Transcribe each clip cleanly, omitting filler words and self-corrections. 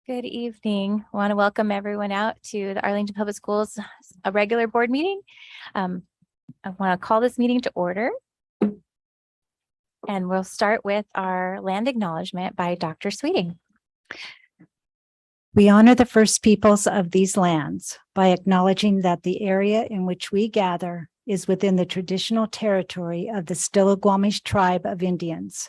Good evening. I want to welcome everyone out to the Arlington Public Schools, a regular board meeting. I want to call this meeting to order. And we'll start with our land acknowledgement by Dr. Sweeting. We honor the first peoples of these lands by acknowledging that the area in which we gather is within the traditional territory of the Stillaguamish tribe of Indians.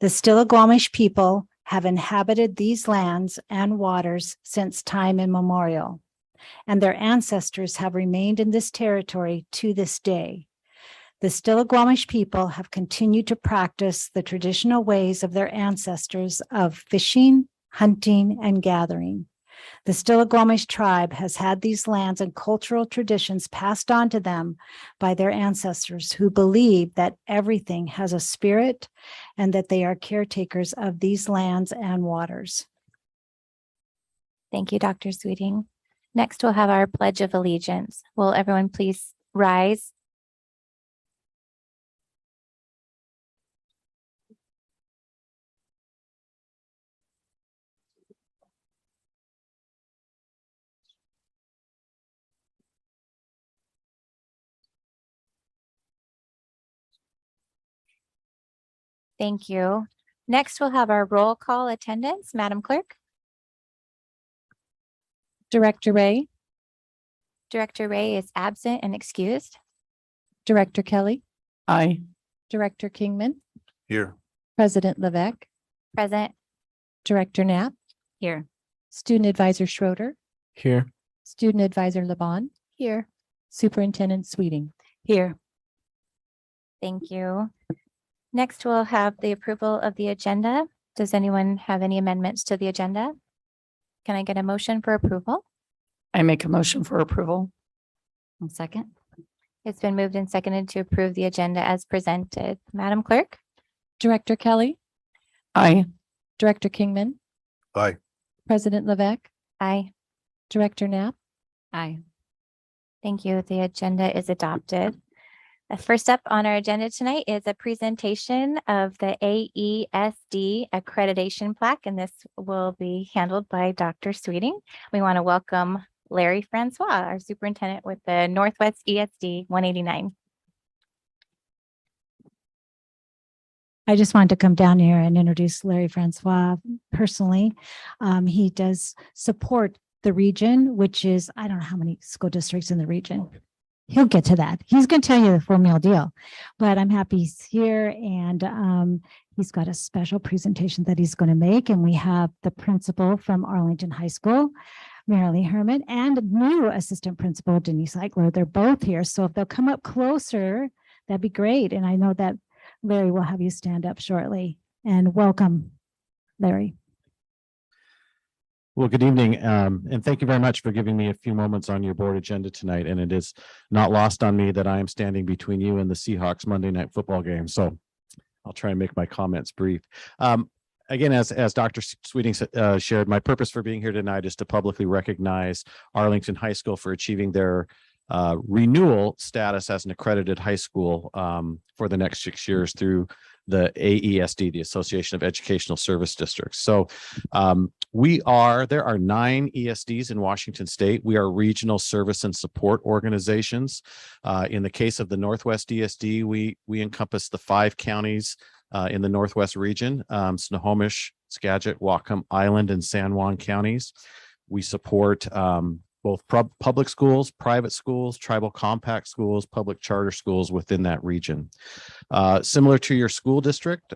The Stillaguamish people have inhabited these lands and waters since time immemorial, and their ancestors have remained in this territory to this day. The Stillaguamish people have continued to practice the traditional ways of their ancestors of fishing, hunting, and gathering. The Stillaguamish tribe has had these lands and cultural traditions passed on to them by their ancestors who believe that everything has a spirit and that they are caretakers of these lands and waters. Thank you, Dr. Sweeting. Next, we'll have our Pledge of Allegiance. Will everyone please rise? Thank you. Next, we'll have our roll call attendance. Madam Clerk. Director Ray, Director Ray is absent and excused. Director Kelly, Aye. Director Kingman, Here. President Levesque, Present. Director Knapp, Here. Student Advisor Schroeder, Here. Student Advisor Laban, Here. Superintendent Sweeting. Here. Thank you. Next, we'll have the approval of the agenda. Does anyone have any amendments to the agenda? Can I get a motion for approval? I make a motion for approval. Second. It's been moved and seconded to approve the agenda as presented. Madam Clerk? Director Kelly, Aye. Director Kingman, Aye. President Levesque, Aye. Director Knapp, Aye. Thank you. The agenda is adopted. First up on our agenda tonight is a presentation of the AESD accreditation plaque, and this will be handled by Dr. Sweeting. We want to welcome Larry Francois, our superintendent with the Northwest ESD 189. I just wanted to come down here and introduce Larry Francois personally. He does support the region, which is, I don't know how many school districts in the region. He'll get to that. He's going to tell you the full meal deal, but I'm happy he's here, and he's got a special presentation that he's going to make. And we have the principal from Arlington High School, Marilee Herman, and new assistant principal, Denise Eichler. They're both here. So if they'll come up closer, that'd be great. And I know that Larry will have you stand up shortly. And welcome, Larry. Well, good evening, and thank you very much for giving me a few moments on your board agenda tonight. And it is not lost on me that I am standing between you and the Seahawks Monday night football game. So I'll try and make my comments brief. Again, as Dr. Sweeting shared, my purpose for being here tonight is to publicly recognize Arlington High School for achieving their renewal status as an accredited high school for the next 6 years through the AESD, the Association of Educational Service Districts. So there are 9 ESDs in Washington State. We are regional service and support organizations. In the case of the Northwest ESD, we encompass the 5 counties in the Northwest region, Snohomish, Skagit, Whatcom Island, and San Juan counties. We support both public schools, private schools, tribal compact schools, public charter schools within that region. Similar to your school district,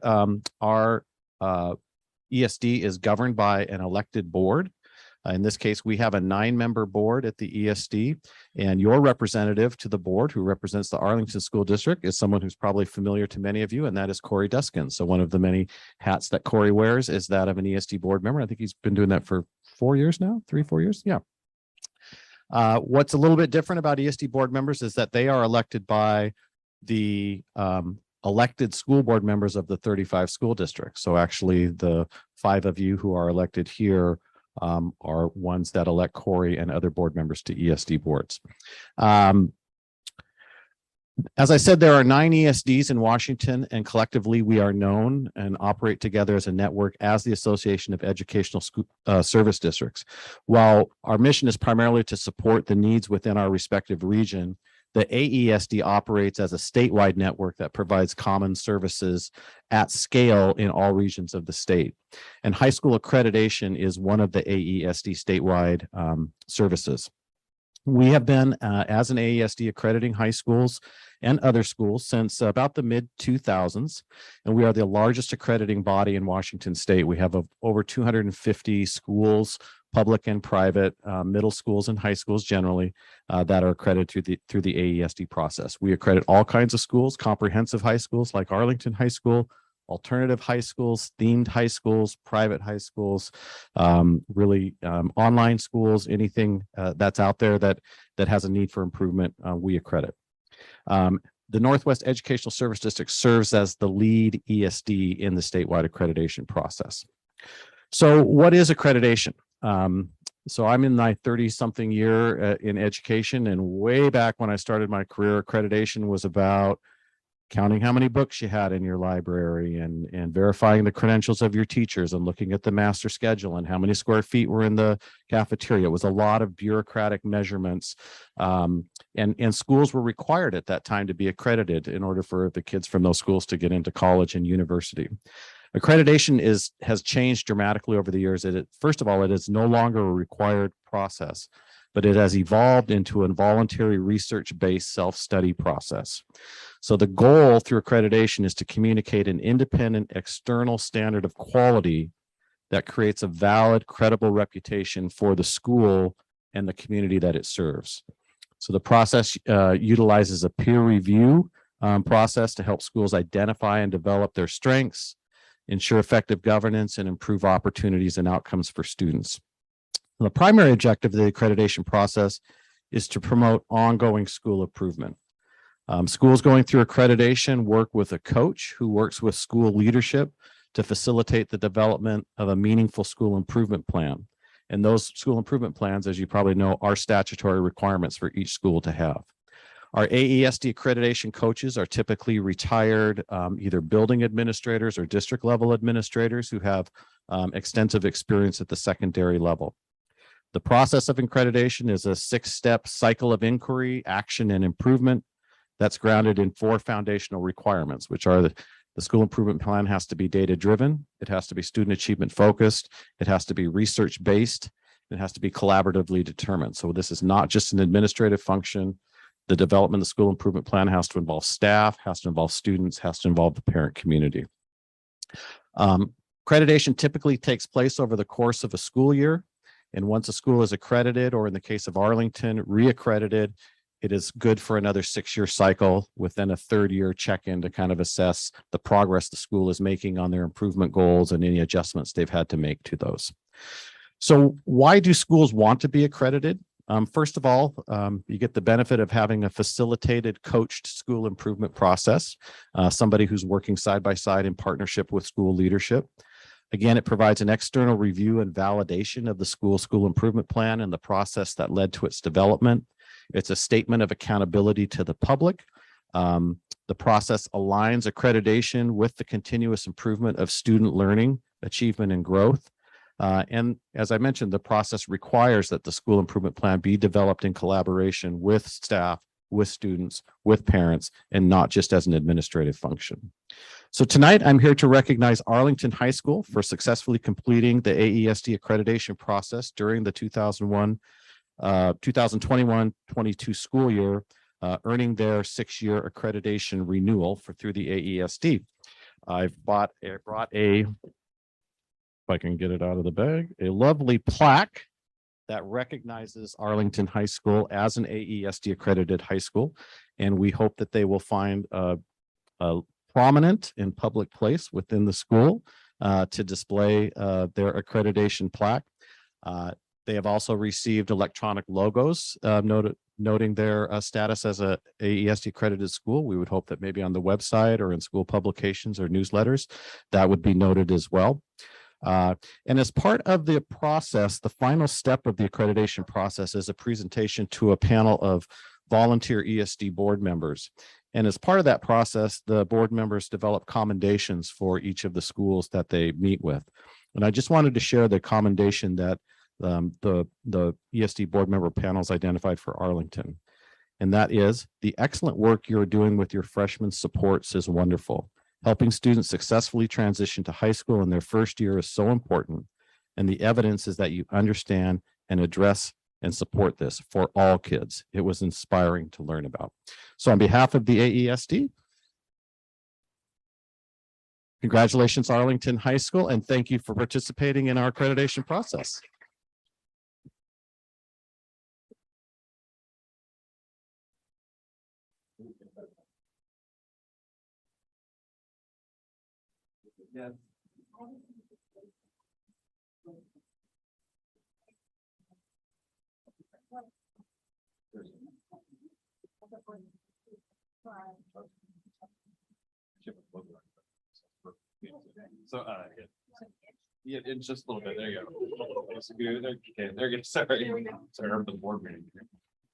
our ESD is governed by an elected board. In this case, we have a 9-member board at the ESD, and your representative to the board, who represents the Arlington School District, is someone who's probably familiar to many of you, and that is Corey Duskin. So one of the many hats that Corey wears is that of an ESD board member. I think he's been doing that for 4 years now, 3-4 years. Yeah. What's a little bit different about ESD board members is that they are elected by the elected school board members of the 35 school districts. So actually the 5 of you who are elected here are ones that elect Corey and other board members to ESD boards. As I said, there are 9 ESDs in Washington, and collectively we are known and operate together as a network as the Association of Educational Service Districts. While our mission is primarily to support the needs within our respective region, the AESD operates as a statewide network that provides common services at scale in all regions of the state. And high school accreditation is one of the AESD statewide services. We have been, as an AESD, accrediting high schools and other schools since about the mid-2000s, and we are the largest accrediting body in Washington state. We have over 250 schools, public and private, middle schools and high schools generally, that are accredited through the AESD process. We accredit all kinds of schools, comprehensive high schools like Arlington High School, alternative high schools, themed high schools, private high schools, online schools, anything that's out there that has a need for improvement, we accredit. The Northwest Educational Service District serves as the lead ESD in the statewide accreditation process. So what is accreditation? So I'm in my 30-something year in education, and way back when I started my career, accreditation was about counting how many books you had in your library and verifying the credentials of your teachers and looking at the master schedule and how many square feet were in the cafeteria. It was a lot of bureaucratic measurements, and schools were required at that time to be accredited in order for the kids from those schools to get into college and university. Accreditation has changed dramatically over the years. First of all, it is no longer a required process, but it has evolved into a voluntary research-based self-study process. So the goal through accreditation is to communicate an independent external standard of quality that creates a valid, credible reputation for the school and the community that it serves. So the process utilizes a peer review process to help schools identify and develop their strengths, ensure effective governance, and improve opportunities and outcomes for students. The primary objective of the accreditation process is to promote ongoing school improvement. Schools going through accreditation work with a coach who works with school leadership to facilitate the development of a meaningful school improvement plan. And those school improvement plans, as you probably know, are statutory requirements for each school to have. Our AESD accreditation coaches are typically retired either building administrators or district level administrators who have extensive experience at the secondary level. The process of accreditation is a 6-step cycle of inquiry, action, and improvement that's grounded in 4 foundational requirements, which are the school improvement plan has to be data-driven, it has to be student achievement focused, it has to be research-based, it has to be collaboratively determined. So this is not just an administrative function. The development of the school improvement plan has to involve staff, has to involve students, has to involve the parent community. Accreditation typically takes place over the course of a school year. And once a school is accredited, or in the case of Arlington, reaccredited, it is good for another 6-year cycle within a 3rd year check-in to kind of assess the progress the school is making on their improvement goals and any adjustments they've had to make to those. So why do schools want to be accredited? First of all, you get the benefit of having a facilitated, coached school improvement process, somebody who's working side by side in partnership with school leadership. Again, it provides an external review and validation of the school improvement plan and the process that led to its development. It's a statement of accountability to the public. The process aligns accreditation with the continuous improvement of student learning, achievement, and growth. And as I mentioned, the process requires that the school improvement plan be developed in collaboration with staff, with students, with parents, and not just as an administrative function. So tonight, I'm here to recognize Arlington High School for successfully completing the AESD accreditation process during the 2021-22 school year, earning their 6-year accreditation renewal through the AESD. I've brought a, if I can get it out of the bag, a lovely plaque that recognizes Arlington High School as an AESD accredited high school. And we hope that they will find a prominent and public place within the school to display their accreditation plaque. They have also received electronic logos noting their status as a AESD accredited school. We would hope that maybe on the website or in school publications or newsletters, that would be noted as well. And as part of the process, the final step of the accreditation process is a presentation to a panel of volunteer ESD board members. And as part of that process, the board members develop commendations for each of the schools that they meet with. And I just wanted to share the commendation that the ESD board member panels identified for Arlington. And that is, the excellent work you're doing with your freshman supports is wonderful. Helping students successfully transition to high school in their first year is so important. And the evidence is that you understand and address and support this for all kids. It was inspiring to learn about. So on behalf of the AESD, congratulations, Arlington High School, and thank you for participating in our accreditation process. So, yeah, it's just a little bit. There you go. That's good. Okay, there you go. Sorry. Sorry, I'm the board meeting.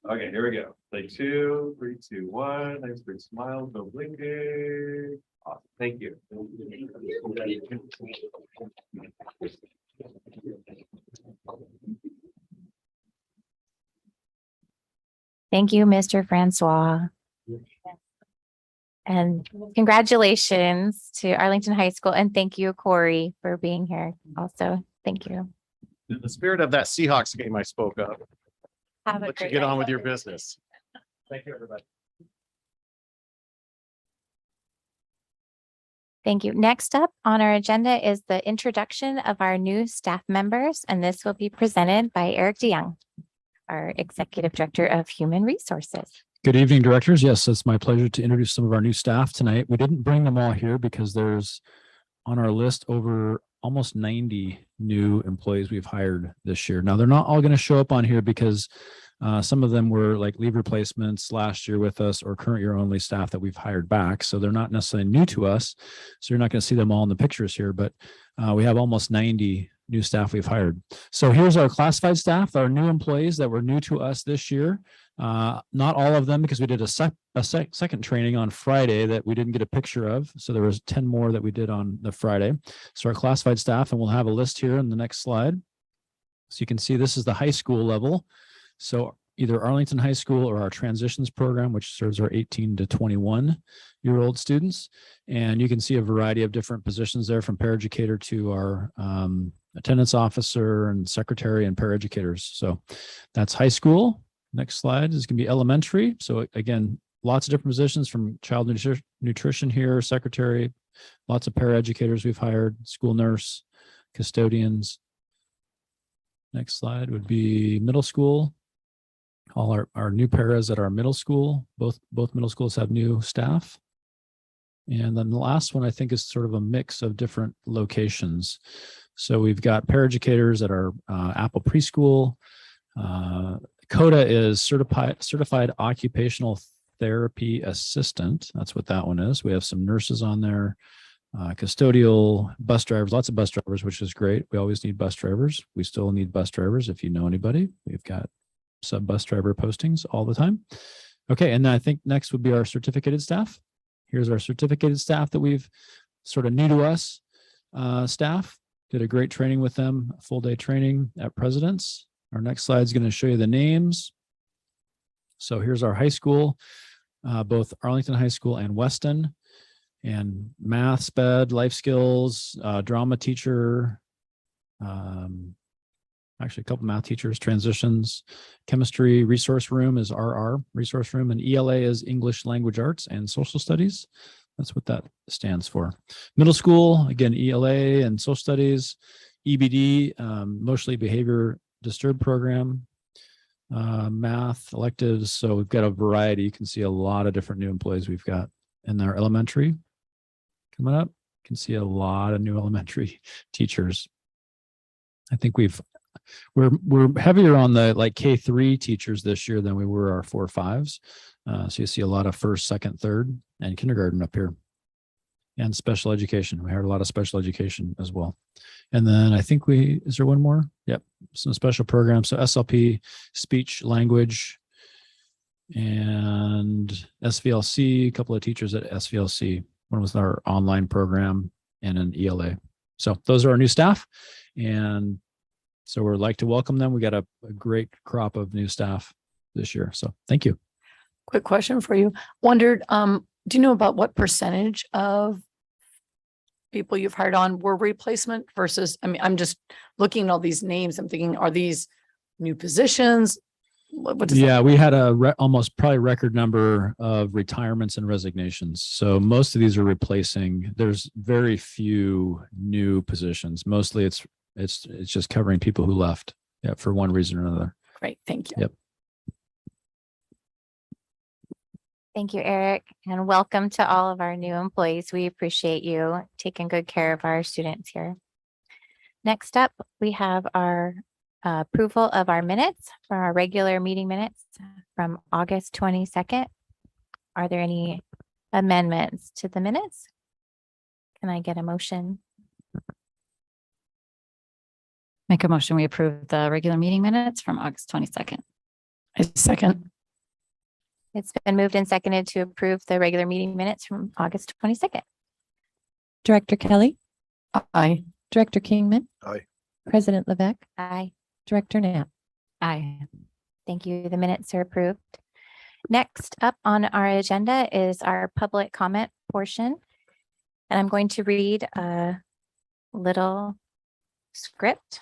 Okay, here we go. Take 2, 3, 2, 1. Nice big smile. No blinking. Awesome. Thank you. Thank you, Mr. Francois. And congratulations to Arlington High School, and thank you, Corey, for being here also. Thank you. In the spirit of that Seahawks game I spoke of, Have a let you great get on night. with your business. Thank you, everybody. Thank you. Next up on our agenda is the introduction of our new staff members, and this will be presented by Eric DeYoung, our Executive Director of Human Resources. Good evening, directors. Yes, it's my pleasure to introduce some of our new staff tonight. We didn't bring them all here because there's on our list over almost 90 new employees we've hired this year. Now, they're not all going to show up on here because some of them were like leave replacements last year with us or current year only staff that we've hired back. So they're not necessarily new to us. So you're not going to see them all in the pictures here, but we have almost 90 new staff we've hired. So here's our classified staff, our new employees that were new to us this year. Not all of them, because we did a second training on Friday that we didn't get a picture of. So there was 10 more that we did on the Friday. So our classified staff, and we'll have a list here in the next slide. So you can see this is the high school level. So either Arlington High School or our transitions program, which serves our 18 to 21-year-old students. And you can see a variety of different positions there, from paraeducator to our attendance officer and secretary and paraeducators. So that's high school. Next slide is going to be elementary. So again, lots of different positions, from child nutrition here, secretary, lots of paraeducators we've hired, school nurse, custodians. Next slide would be middle school. All our new paras at our middle school, both middle schools have new staff. And then the last one, I think, is sort of a mix of different locations. So we've got paraeducators at our Apple preschool. CODA is certified occupational therapy assistant. That's what that one is. We have some nurses on there, custodial, bus drivers, lots of bus drivers, which is great. We always need bus drivers. We still need bus drivers if you know anybody. We've got sub bus driver postings all the time. Okay, and then I think next would be our certificated staff. Here's our certificated staff that we've sort of new to us staff. Did a great training with them, a full day training at President's. Our next slide is going to show you the names. So here's our high school, both Arlington High School and Weston, and math, sped, life skills, drama teacher, actually a couple math teachers, transitions, chemistry resource room is RR resource room, and ELA is English language arts and social studies. That's what that stands for. Middle school, again, ELA and social studies, EBD, emotionally behavior disturbed program, math electives. So we've got a variety. You can see a lot of different new employees we've got in our elementary. Coming up, you can see a lot of new elementary teachers. I think we're heavier on the like K3 teachers this year than we were our 4 5s. So you see a lot of first, second, third, and kindergarten up here, and special education. We had a lot of special education as well. And then I think is there one more? Yep. Some special programs. So SLP, speech, language, and SVLC, a couple of teachers at SVLC. One was our online program and an ELA. So those are our new staff. And so we'd like to welcome them. We got a great crop of new staff this year. So thank you. Quick question for you. Wondered, do you know about what percentage of people you've hired on were replacement versus, I mean, I'm just looking at all these names. I'm thinking, are these new positions? What does that- Yeah, we had a almost probably record number of retirements and resignations. So most of these are replacing. There's very few new positions. Mostly it's just covering people who left, yeah, for one reason or another. Great, thank you. Yep. Thank you, Eric, and welcome to all of our new employees. We appreciate you taking good care of our students here. Next up, we have our approval of our minutes for our regular meeting minutes from August 22nd. Are there any amendments to the minutes? Can I get a motion? Make a motion, we approve the regular meeting minutes from August 22nd. A second. It's been moved and seconded to approve the regular meeting minutes from August 22nd. Director Kelly, Aye. Director Kingman. Aye. President Levesque, Aye. Director Knapp. Aye. Thank you. The minutes are approved. Next up on our agenda is our public comment portion. And I'm going to read a little script.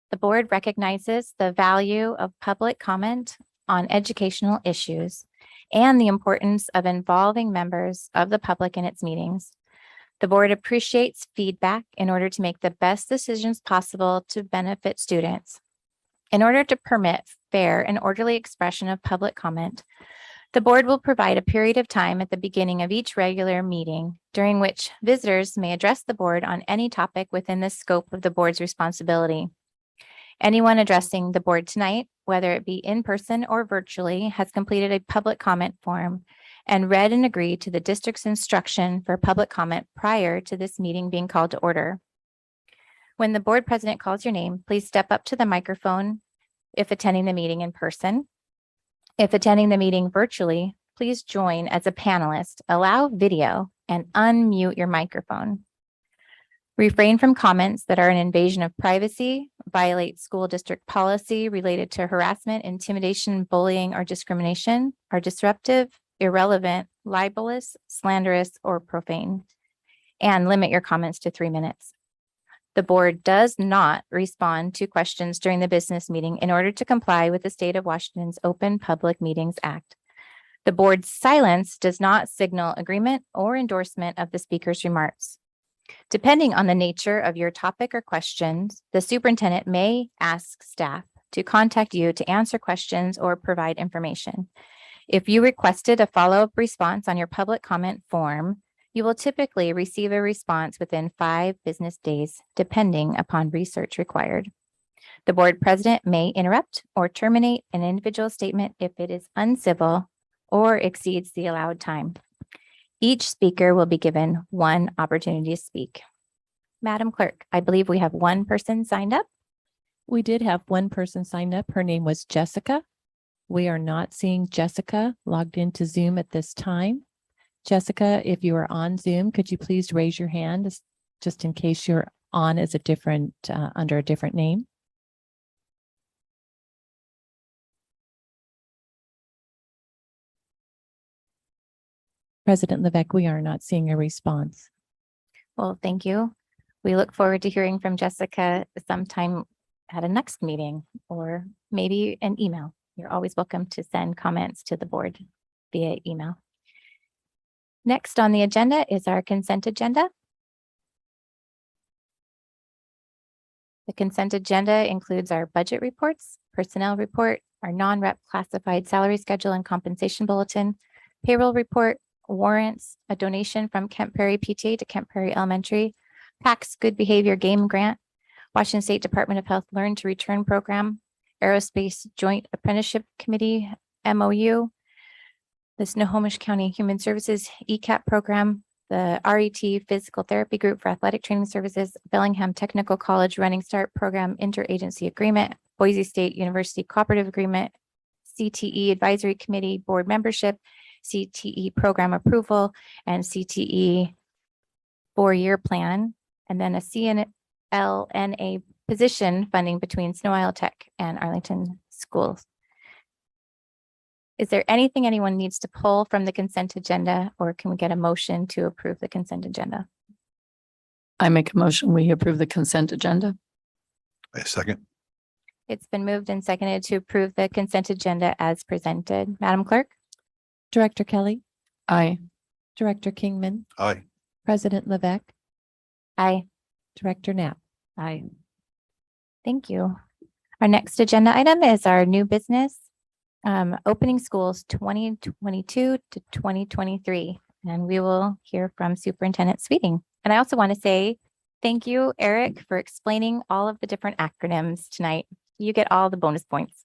The board recognizes the value of public comment on educational issues and the importance of involving members of the public in its meetings. The board appreciates feedback in order to make the best decisions possible to benefit students. In order to permit fair and orderly expression of public comment, the board will provide a period of time at the beginning of each regular meeting during which visitors may address the board on any topic within the scope of the board's responsibility. Anyone addressing the board tonight, whether it be in person or virtually, has completed a public comment form and read and agreed to the district's instruction for public comment prior to this meeting being called to order. When the board president calls your name, please step up to the microphone if attending the meeting in person. If attending the meeting virtually, please join as a panelist, allow video, and unmute your microphone. Refrain from comments that are an invasion of privacy, violate school district policy related to harassment, intimidation, bullying, or discrimination, are disruptive, irrelevant, libelous, slanderous, or profane, and limit your comments to 3 minutes. The board does not respond to questions during the business meeting in order to comply with the state of Washington's Open Public Meetings Act. The board's silence does not signal agreement or endorsement of the speaker's remarks. Depending on the nature of your topic or questions, the superintendent may ask staff to contact you to answer questions or provide information. If you requested a follow-up response on your public comment form, you will typically receive a response within 5 business days, depending upon research required. The board president may interrupt or terminate an individual statement if it is uncivil or exceeds the allowed time. Each speaker will be given 1 opportunity to speak. Madam Clerk, I believe we have 1 person signed up. We did have one person signed up. Her name was Jessica. We are not seeing Jessica logged into Zoom at this time. Jessica, if you are on Zoom, could you please raise your hand just in case you're on as a different, under a different name? President Levesque, we are not seeing a response. Well, thank you. We look forward to hearing from Jessica sometime at a next meeting or maybe an email. You're always welcome to send comments to the board via email. Next on the agenda is our consent agenda. The consent agenda includes our budget reports, personnel report, our non-rep classified salary schedule and compensation bulletin, payroll report, warrants, a donation from Kent Prairie PTA to Kent Prairie Elementary, PACS Good Behavior Game Grant, Washington State Department of Health Learn to Return Program, Aerospace Joint Apprenticeship Committee, MOU, the Snohomish County Human Services ECAP program, the RET Physical Therapy Group for Athletic Training Services, Bellingham Technical College Running Start Program Interagency Agreement, Boise State University Cooperative Agreement, CTE Advisory Committee Board membership, CTE program approval, and CTE 4-year plan, and then a CNLNA position funding between Snow Isle Tech and Arlington Schools. Is there anything anyone needs to pull from the consent agenda, or can we get a motion to approve the consent agenda? I make a motion, we approve the consent agenda. A second. It's been moved and seconded to approve the consent agenda as presented. Madam Clerk? Director Kelly, Aye. Director Kingman, Aye. President Levesque, Aye. Director Knapp. Aye. Thank you. Our next agenda item is our new business, opening schools 2022 to 2023. And we will hear from Superintendent Sweeting. And I also want to say thank you, Eric, for explaining all of the different acronyms tonight. You get all the bonus points.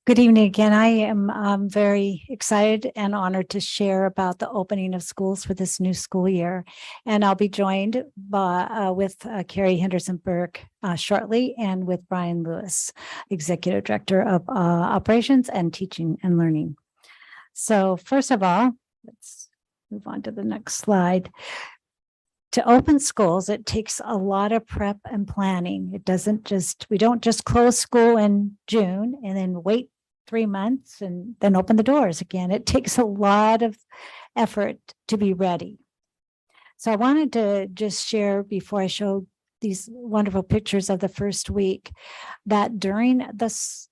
Good evening again. I am very excited and honored to share about the opening of schools for this new school year. And I'll be joined by with Carrie Henderson Burke shortly, and with Brian Lewis, Executive Director of Operations and Teaching and Learning. So first of all, let's move on to the next slide. To open schools, it takes a lot of prep and planning. We don't just close school in June and then wait 3 months and then open the doors again. It takes a lot of effort to be ready. So I wanted to just share, before I show these wonderful pictures of the first week, that during this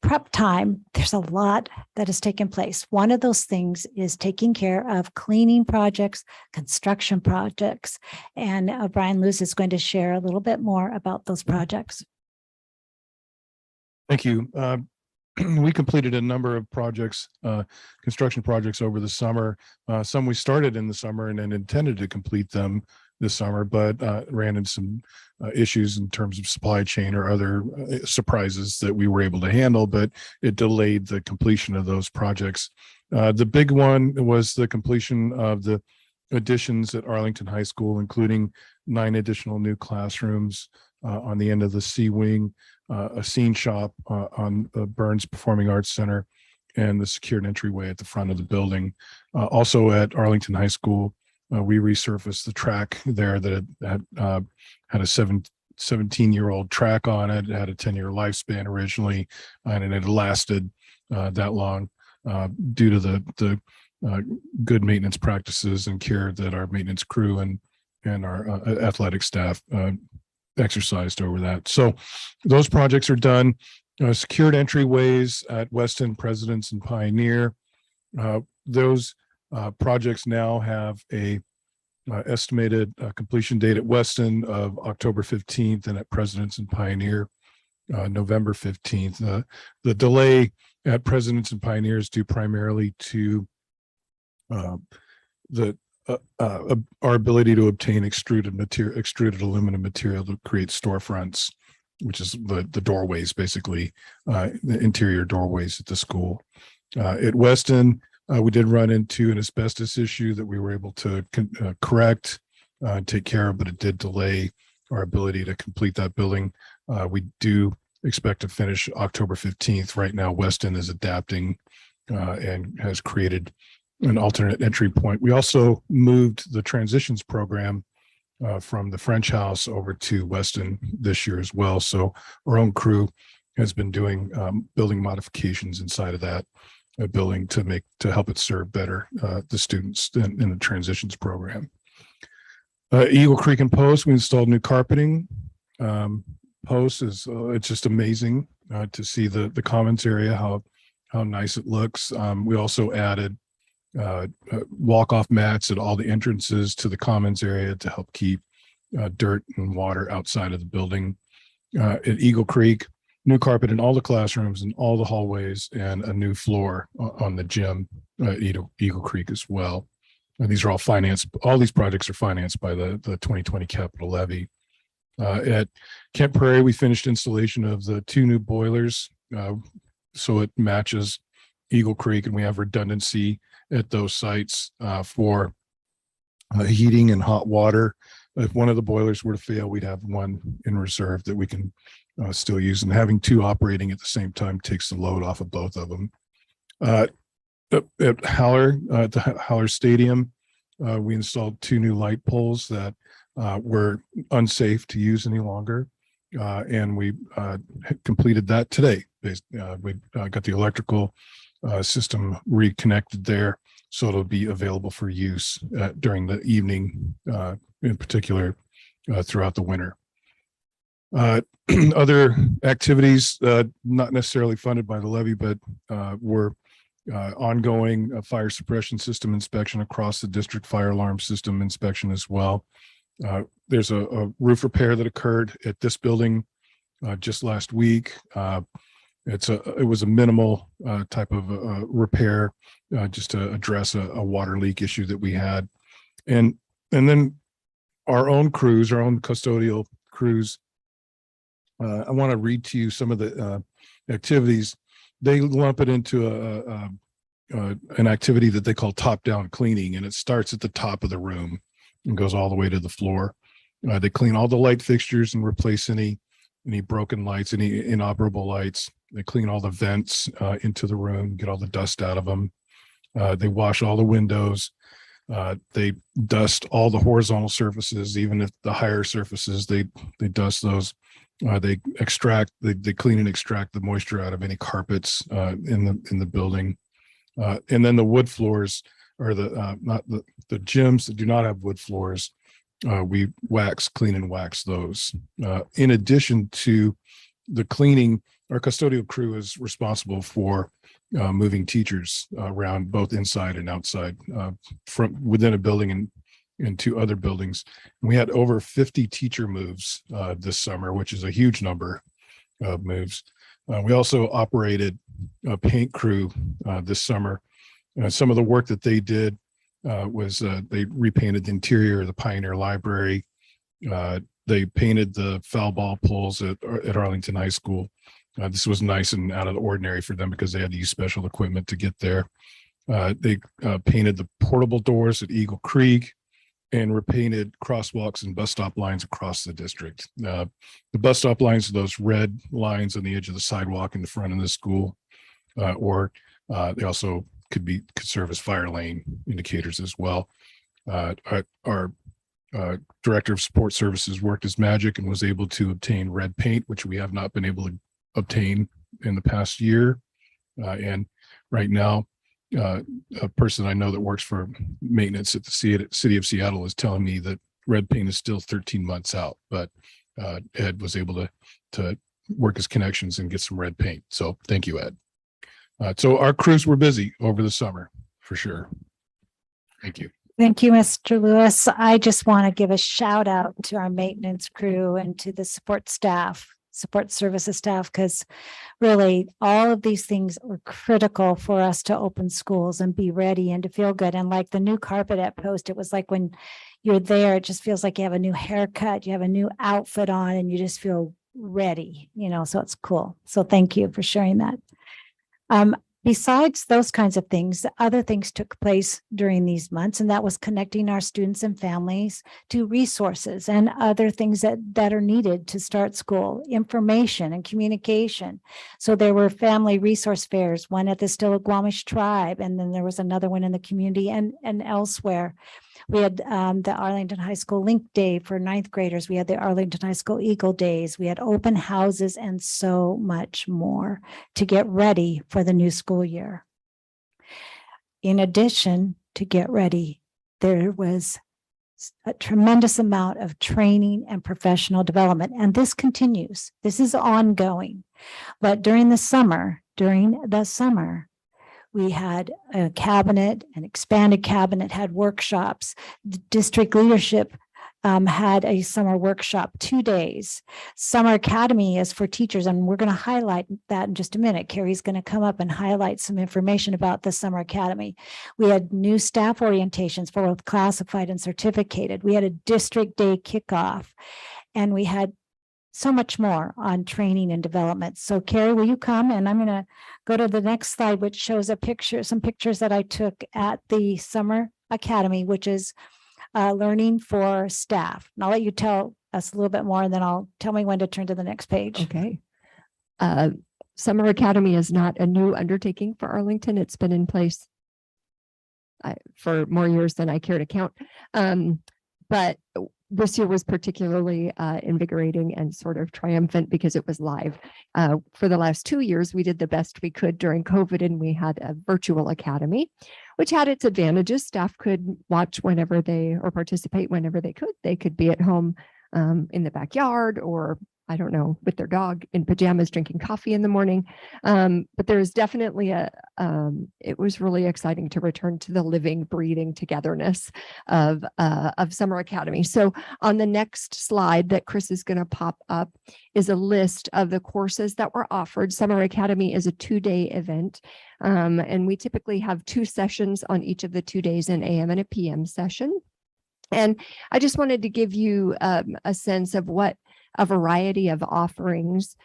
prep time, there's a lot that has taken place. One of those things is taking care of cleaning projects, construction projects, and Brian Lewis is going to share a little bit more about those projects. Thank you. We completed a number of projects, construction projects over the summer. Some we started in the summer and then intended to complete them this summer, but ran into some issues in terms of supply chain or other surprises that we were able to handle, but it delayed the completion of those projects. The big one was the completion of the additions at Arlington High School, including 9 additional new classrooms on the end of the C wing, a scene shop on the Burns Performing Arts Center, and the secured entryway at the front of the building. Also at Arlington High School, we resurfaced the track there that had a 17-year-old track on it. It had a 10-year lifespan originally, and it had lasted that long due to the good maintenance practices and care that our maintenance crew and our athletic staff exercised over that. So those projects are done. Secured entryways at Weston, Presidents, and Pioneer. Those projects now have a estimated completion date at Weston of October 15th, and at Presidents and Pioneer, November 15th. The delay at Presidents and Pioneer is due primarily to our ability to obtain extruded aluminum material to create storefronts, which is the doorways, basically, the interior doorways at the school. At Weston, we did run into an asbestos issue that we were able to correct, take care of, but it did delay our ability to complete that building. We do expect to finish October 15th. Right now, Weston is adapting and has created an alternate entry point. We also moved the transitions program from the French House over to Weston this year as well. So our own crew has been doing building modifications inside of that building to help it serve better the students in the transitions program. Eagle Creek and Post, we installed new carpeting. Post is it's just amazing to see the commons area, how nice it looks. We also added walk-off mats at all the entrances to the commons area to help keep dirt and water outside of the building. At Eagle Creek, new carpet in all the classrooms and all the hallways, and a new floor on the gym at Eagle Creek as well. And these are all financed. All these projects are financed by the 2020 capital levy. At Kent Prairie, we finished installation of the 2 new boilers, so it matches Eagle Creek, and we have redundancy at those sites for heating and hot water. If one of the boilers were to fail, we'd have one in reserve that we can still used, and having two operating at the same time takes the load off of both of them. At Haller, at the Haller Stadium, we installed two new light poles that were unsafe to use any longer. And we completed that today. We got the electrical system reconnected there, so it'll be available for use during the evening, in particular, throughout the winter. Other activities, not necessarily funded by the levy, but were ongoing fire suppression system inspection across the district, fire alarm system inspection as well. There's a roof repair that occurred at this building just last week. It was a minimal type of repair just to address a water leak issue that we had. And then our own crews, our own custodial crews, I want to read to you some of the activities. They lump it into an activity that they call top-down cleaning, and it starts at the top of the room and goes all the way to the floor. They clean all the light fixtures and replace any broken lights, any inoperable lights. They clean all the vents into the room, get all the dust out of them. They wash all the windows. They dust all the horizontal surfaces, even if the higher surfaces, they dust those. They clean and extract the moisture out of any carpets in the building. And then the wood floors, or not the gyms that do not have wood floors, we clean and wax those. In addition to the cleaning, our custodial crew is responsible for moving teachers around both inside and outside from within a building and to other buildings. And we had over 50 teacher moves this summer, which is a huge number of moves. We also operated a paint crew this summer. Some of the work that they did was they repainted the interior of the Pioneer Library. They painted the foul ball poles at Arlington High School. This was nice and out of the ordinary for them because they had to use special equipment to get there. They painted the portable doors at Eagle Creek and repainted crosswalks and bus stop lines across the district. The bus stop lines are those red lines on the edge of the sidewalk in the front of the school, or they also could serve as fire lane indicators as well. Our director of support services worked his magic and was able to obtain red paint, which we have not been able to obtain in the past year. And right now, a person I know that works for maintenance at the city of Seattle is telling me that red paint is still 13 months out, but Ed was able to work his connections and get some red paint. So thank you, Ed. So our crews were busy over the summer for sure. Thank you. Thank you, Mr. Lewis. I just want to give a shout out to our maintenance crew and to the support services staff, because really all of these things were critical for us to open schools and be ready and to feel good. And like the new carpet at Post, it was like when you're there, it just feels like you have a new haircut, you have a new outfit on, and you just feel ready, so it's cool. So thank you for sharing that. Besides those kinds of things, other things took place during these months, and that was connecting our students and families to resources and other things that are needed to start school, information and communication. So there were family resource fairs, one at the Stillaguamish Tribe, and then there was another one in the community and elsewhere. We had the Arlington High School Link Day for ninth graders. We had the Arlington High School Eagle Days. We had open houses and so much more to get ready for the new school year. In addition to get ready, there was a tremendous amount of training and professional development, and this continues. This is ongoing. But during the summer, we had a cabinet, an expanded cabinet, had workshops. The district leadership had a summer workshop, 2 days. Summer Academy is for teachers, and we're going to highlight that in just a minute. Carrie's going to come up and highlight some information about the Summer Academy. We had new staff orientations for both classified and certificated. We had a district day kickoff, and we had so much more on training and development. So Carrie, will you come? And I'm going to go to the next slide, which shows some pictures that I took at the Summer Academy, which is learning for staff. And I'll let you tell us a little bit more, and then I'll tell me when to turn to the next page. Okay. Summer Academy is not a new undertaking for Arlington. It's been in place for more years than I care to count. But this year was particularly invigorating and sort of triumphant because it was live. For the last 2 years, we did the best we could during COVID, and we had a virtual academy, which had its advantages. Staff could watch whenever or participate whenever they could. They could be at home in the backyard, or I don't know, with their dog in pajamas, drinking coffee in the morning. But there's definitely it was really exciting to return to the living, breathing togetherness of Summer Academy. So on the next slide that Chris is going to pop up is a list of the courses that were offered. Summer Academy is a 2-day event. And we typically have 2 sessions on each of the 2 days, an AM and a PM session. And I just wanted to give you a sense of what a variety of offerings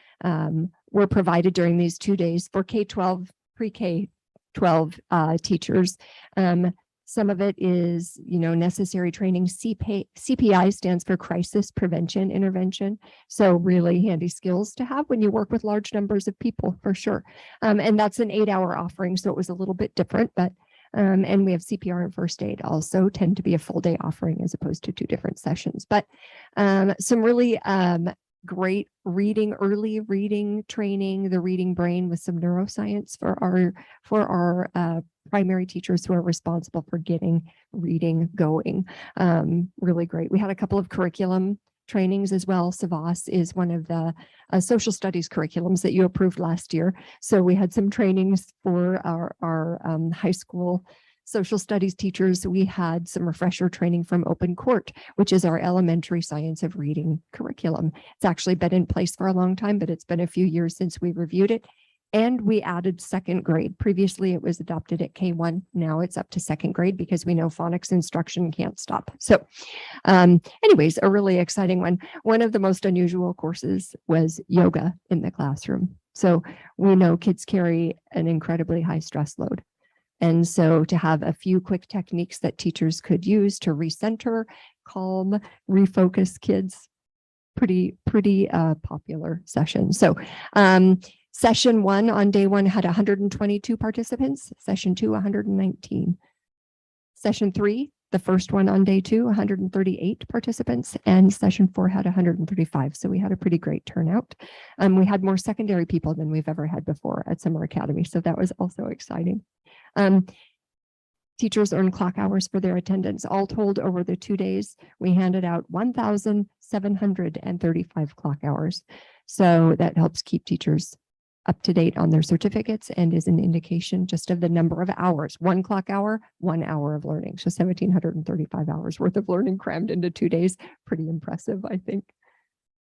were provided during these 2 days for K-12, pre-K-12 teachers. Some of it is, necessary training. CPI stands for Crisis Prevention Intervention. So really handy skills to have when you work with large numbers of people, for sure. And that's an 8-hour offering, so it was a little bit different, but and we have CPR and first aid also tend to be a full day offering as opposed to 2 different sessions. But some really great early reading training, the reading brain with some neuroscience for our primary teachers who are responsible for getting reading going. Really great. We had a couple of curriculum trainings as well. SAVAS is one of the social studies curriculums that you approved last year. So we had some trainings for our high school social studies teachers. We had some refresher training from Open Court, which is our elementary science of reading curriculum. It's actually been in place for a long time, but it's been a few years since we reviewed it. And we added 2nd grade. Previously, it was adopted at K1. Now it's up to 2nd grade because we know phonics instruction can't stop. So anyways, a really exciting one. One of the most unusual courses was yoga in the classroom. So we know kids carry an incredibly high stress load. And so to have a few quick techniques that teachers could use to recenter, calm, refocus kids, pretty popular session. So Session 1 on day 1 had 122 participants. Session 2, 119. Session 3, the first one on day 2, 138 participants, and session 4 had 135. So we had a pretty great turnout. We had more secondary people than we've ever had before at Summer Academy. So that was also exciting. Teachers earned clock hours for their attendance. All told, over the 2 days, we handed out 1,735 clock hours. So that helps keep teachers up to date on their certificates and is an indication just of the number of hours. 1 clock hour, 1 hour of learning. So 1,735 hours worth of learning crammed into 2 days. Pretty impressive, I think.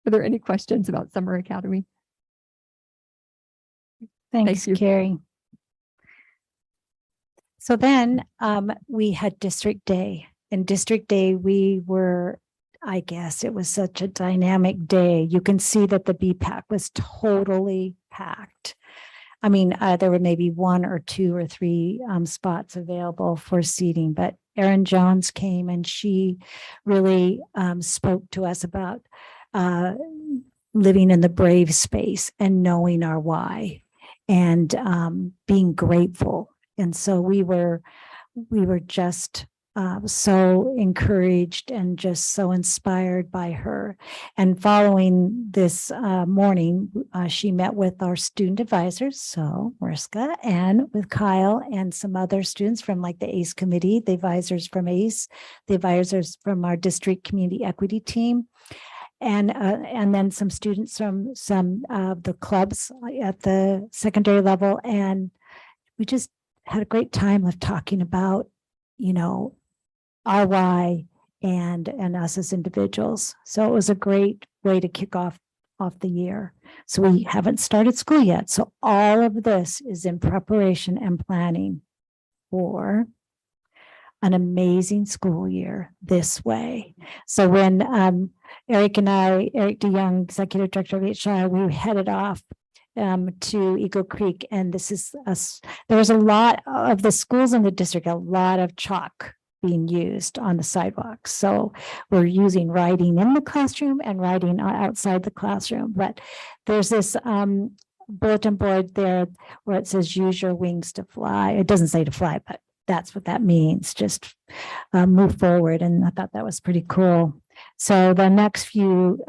Are there any questions about Summer Academy? Thanks, you. Carrie. So then we had District Day. In District Day, we were, I guess it was such a dynamic day. You can see that the BPAC was totally packed. I mean, there were maybe 1 or 2 or 3 spots available for seating, but Erin Jones came and she really spoke to us about living in the brave space and knowing our why and being grateful. And so we were just so encouraged and just so inspired by her. And following this morning, she met with our student advisors, so Mariska, and with Kyle and some other students from like the ACE committee, the advisors from ACE, the advisors from our district community equity team, and then some students from some of the clubs at the secondary level. And we just had a great time of talking about, our why and us as individuals. So it was a great way to kick off the year. So we haven't started school yet. So all of this is in preparation and planning for an amazing school year this way. So when Eric DeYoung, Executive Director of HI, we headed off to Eagle Creek, and this is us. There was a lot of the schools in the district, a lot of chalk being used on the sidewalks. So we're using writing in the classroom and writing outside the classroom. But there's this bulletin board there where it says use your wings to fly. It doesn't say to fly, but that's what that means. Just move forward. And I thought that was pretty cool. So the next few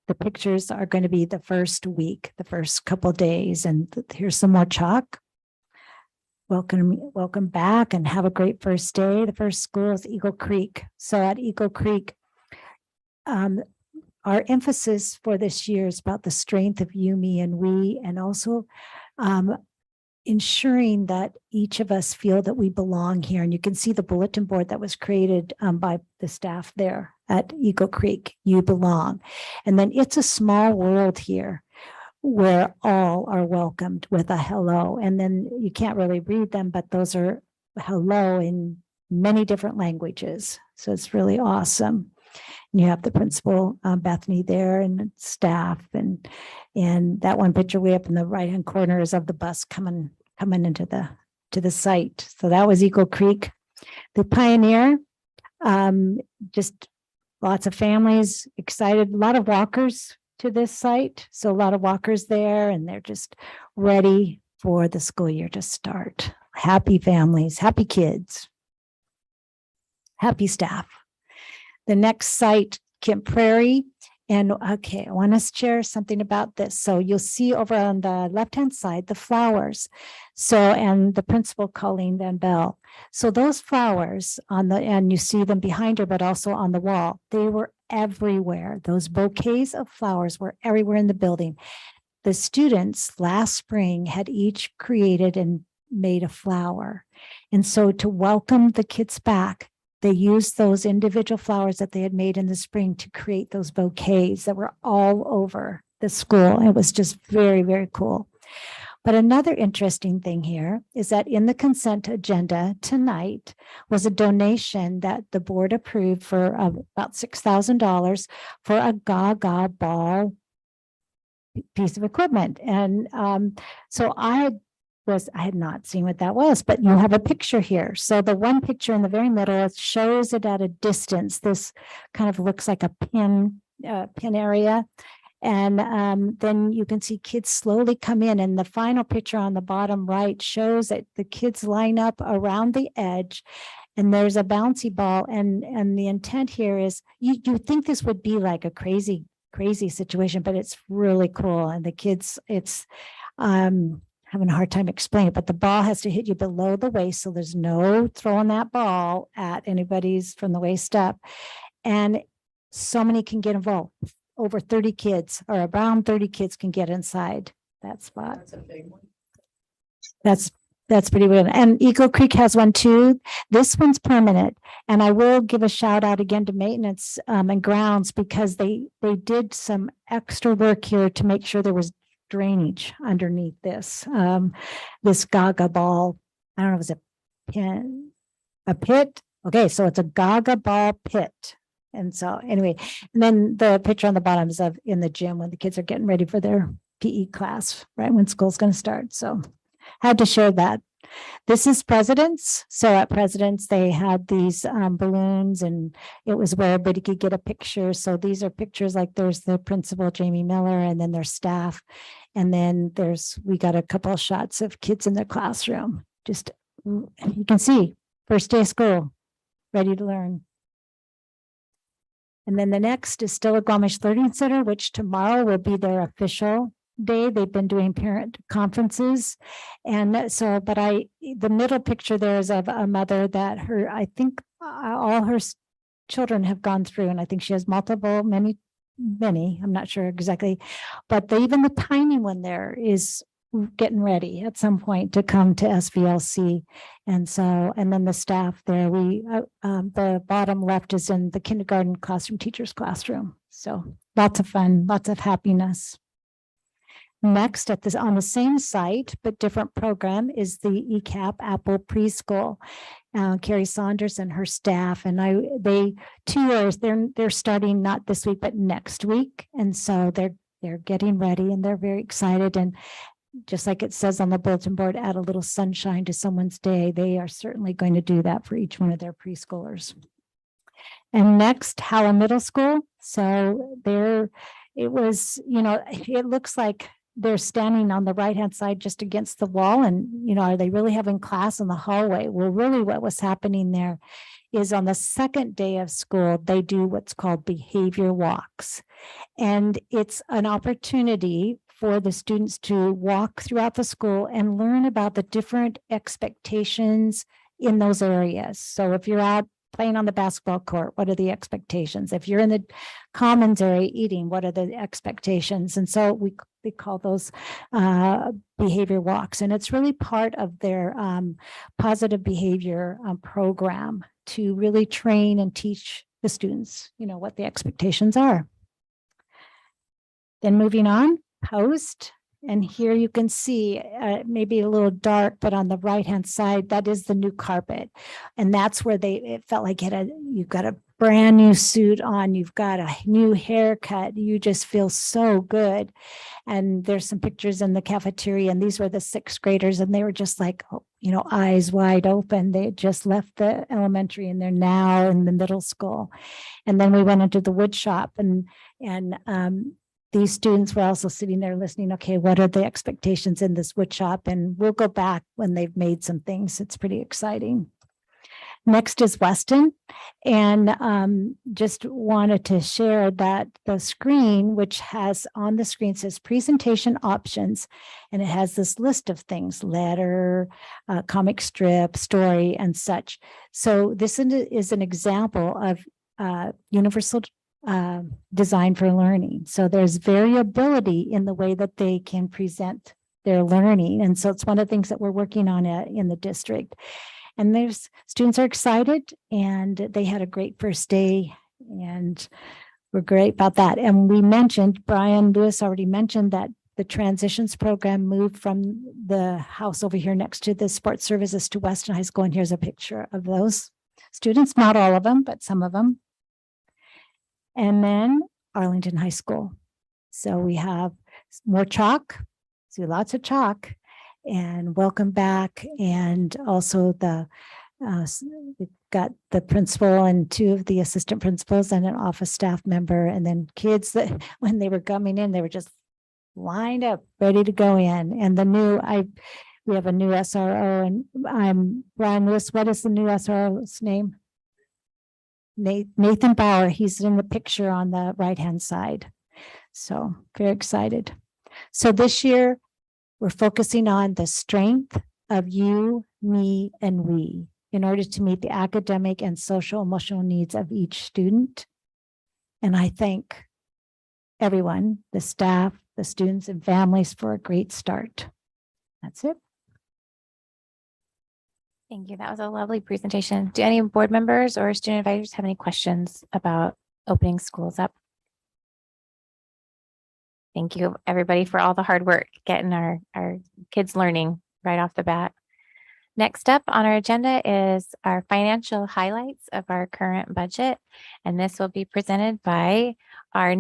the pictures are going to be the first week, the first couple days, and here's some more chalk. Welcome back and have a great first day. The first school is Eagle Creek. So at Eagle Creek, our emphasis for this year is about the strength of you, me, and we, and also ensuring that each of us feel that we belong here. And you can see the bulletin board that was created by the staff there at Eagle Creek. You belong. And then it's a small world here where all are welcomed with a hello. And then you can't really read them, but those are hello in many different languages. So it's really awesome. And you have the principal, Bethany, there, and staff, and that one picture way up in the right-hand corner is of the bus coming into the site. So that was Eagle Creek. The Pioneer, just lots of families excited, a lot of walkers to this site. So a lot of walkers there, and they're just ready for the school year to start. Happy families, happy kids, happy staff. The next site, Kent Prairie. And okay, I want to share something about this. So you'll see over on the left-hand side, the flowers. So, and the principal, Colleen Van Bell. So those flowers and you see them behind her, but also on the wall, they were everywhere. Those bouquets of flowers were everywhere in the building. The students last spring had each created and made a flower. And so to welcome the kids back, they used those individual flowers that they had made in the spring to create those bouquets that were all over the school. It was just very, very cool. But another interesting thing here is that in the consent agenda tonight was a donation that the board approved for about $6,000 for a Gaga ball piece of equipment. And so I had not seen what that was, but you have a picture here. So the one picture in the very middle shows it at a distance. This kind of looks like a pin area. And then you can see kids slowly come in. And the final picture on the bottom right shows that the kids line up around the edge and there's a bouncy ball. And the intent here is you think this would be like a crazy situation, but it's really cool. And the kids, it's having a hard time explaining it, but the ball has to hit you below the waist. So there's no throwing that ball at anybody's from the waist up. And so many can get involved. Over 30 kids or around 30 kids can get inside that spot. That's a big one. That's pretty good. And Eagle Creek has one too. This one's permanent. And I will give a shout out again to maintenance and grounds because they did some extra work here to make sure there was drainage underneath this. This Gaga ball, I don't know if it's a pit. Okay, so it's a Gaga ball pit. And so anyway, and then the picture on the bottom is of in the gym when the kids are getting ready for their PE class, right when school's going to start. So had to share that. This is President's. So at President's, they had these balloons and it was where everybody could get a picture. So these are pictures like there's the principal, Jamie Miller, and then their staff. And then we got a couple of shots of kids in their classroom. Just, you can see, first day of school, ready to learn. And then the next is still Stilligwamish Learning Center, which tomorrow will be their official day. They've been doing parent conferences. And so, but the middle picture there is of a mother that I think all her children have gone through, and I think she has many, I'm not sure exactly, but even the tiny one there is getting ready at some point to come to SVLC. And so, and then the staff there, the bottom left is in the kindergarten classroom, teacher's classroom. So lots of fun, lots of happiness. Next on the same site, but different program is the ECAP Apple Preschool. Carrie Saunders and her staff, and they're starting not this week, but next week. And so they're getting ready and they're very excited. And just like it says on the bulletin board, add a little sunshine to someone's day. They are certainly going to do that for each one of their preschoolers. And next, Howell Middle School. So there, it was, it looks like they're standing on the right-hand side just against the wall. And, are they really having class in the hallway? Well, really what was happening there is on the second day of school, they do what's called behavior walks. And it's an opportunity for the students to walk throughout the school and learn about the different expectations in those areas. So if you're out playing on the basketball court, what are the expectations? If you're in the commons area eating, what are the expectations? And so we call those behavior walks. And it's really part of their positive behavior program to really train and teach the students, what the expectations are. Then moving on, post. And here you can see maybe a little dark, but on the right-hand side, that is the new carpet. And that's where it felt like you've got a brand new suit on, you've got a new haircut, you just feel so good. And there's some pictures in the cafeteria, and these were the sixth graders, and they were just like, eyes wide open. They had just left the elementary and they're now in the middle school. And then we went into the wood shop and these students were also sitting there listening. Okay, what are the expectations in this wood shop? And we'll go back when they've made some things. It's pretty exciting. Next is Weston. And just wanted to share that the screen, which has on the screen says presentation options, and it has this list of things, letter, comic strip, story, and such. So this is an example of universal design for learning. So there's variability in the way that they can present their learning. And so it's one of the things that we're working on in the district. And there's students are excited, and they had a great first day, and we're great about that. And we mentioned, Brian Lewis already mentioned that the transitions program moved from the house over here next to the sports services to Weston High School. And here's a picture of those students, not all of them, but some of them. And then Arlington High School. So we have more chalk, so lots of chalk, and welcome back. And also we've got the principal and two of the assistant principals and an office staff member. And then kids that when they were coming in, they were just lined up, ready to go in. And we have a new SRO, and I'm Brian Lewis. What is the new SRO's name? Nathan Bauer. He's in the picture on the right-hand side. So very excited. So this year we're focusing on the strength of you, me, and we in order to meet the academic and social emotional needs of each student. And I thank everyone, the staff, the students, and families for a great start. That's it. Thank you. That was a lovely presentation. Do any board members or student advisors have any questions about opening schools up? Thank you, everybody, for all the hard work getting our kids learning right off the bat. Next up on our agenda is our financial highlights of our current budget. And this will be presented by our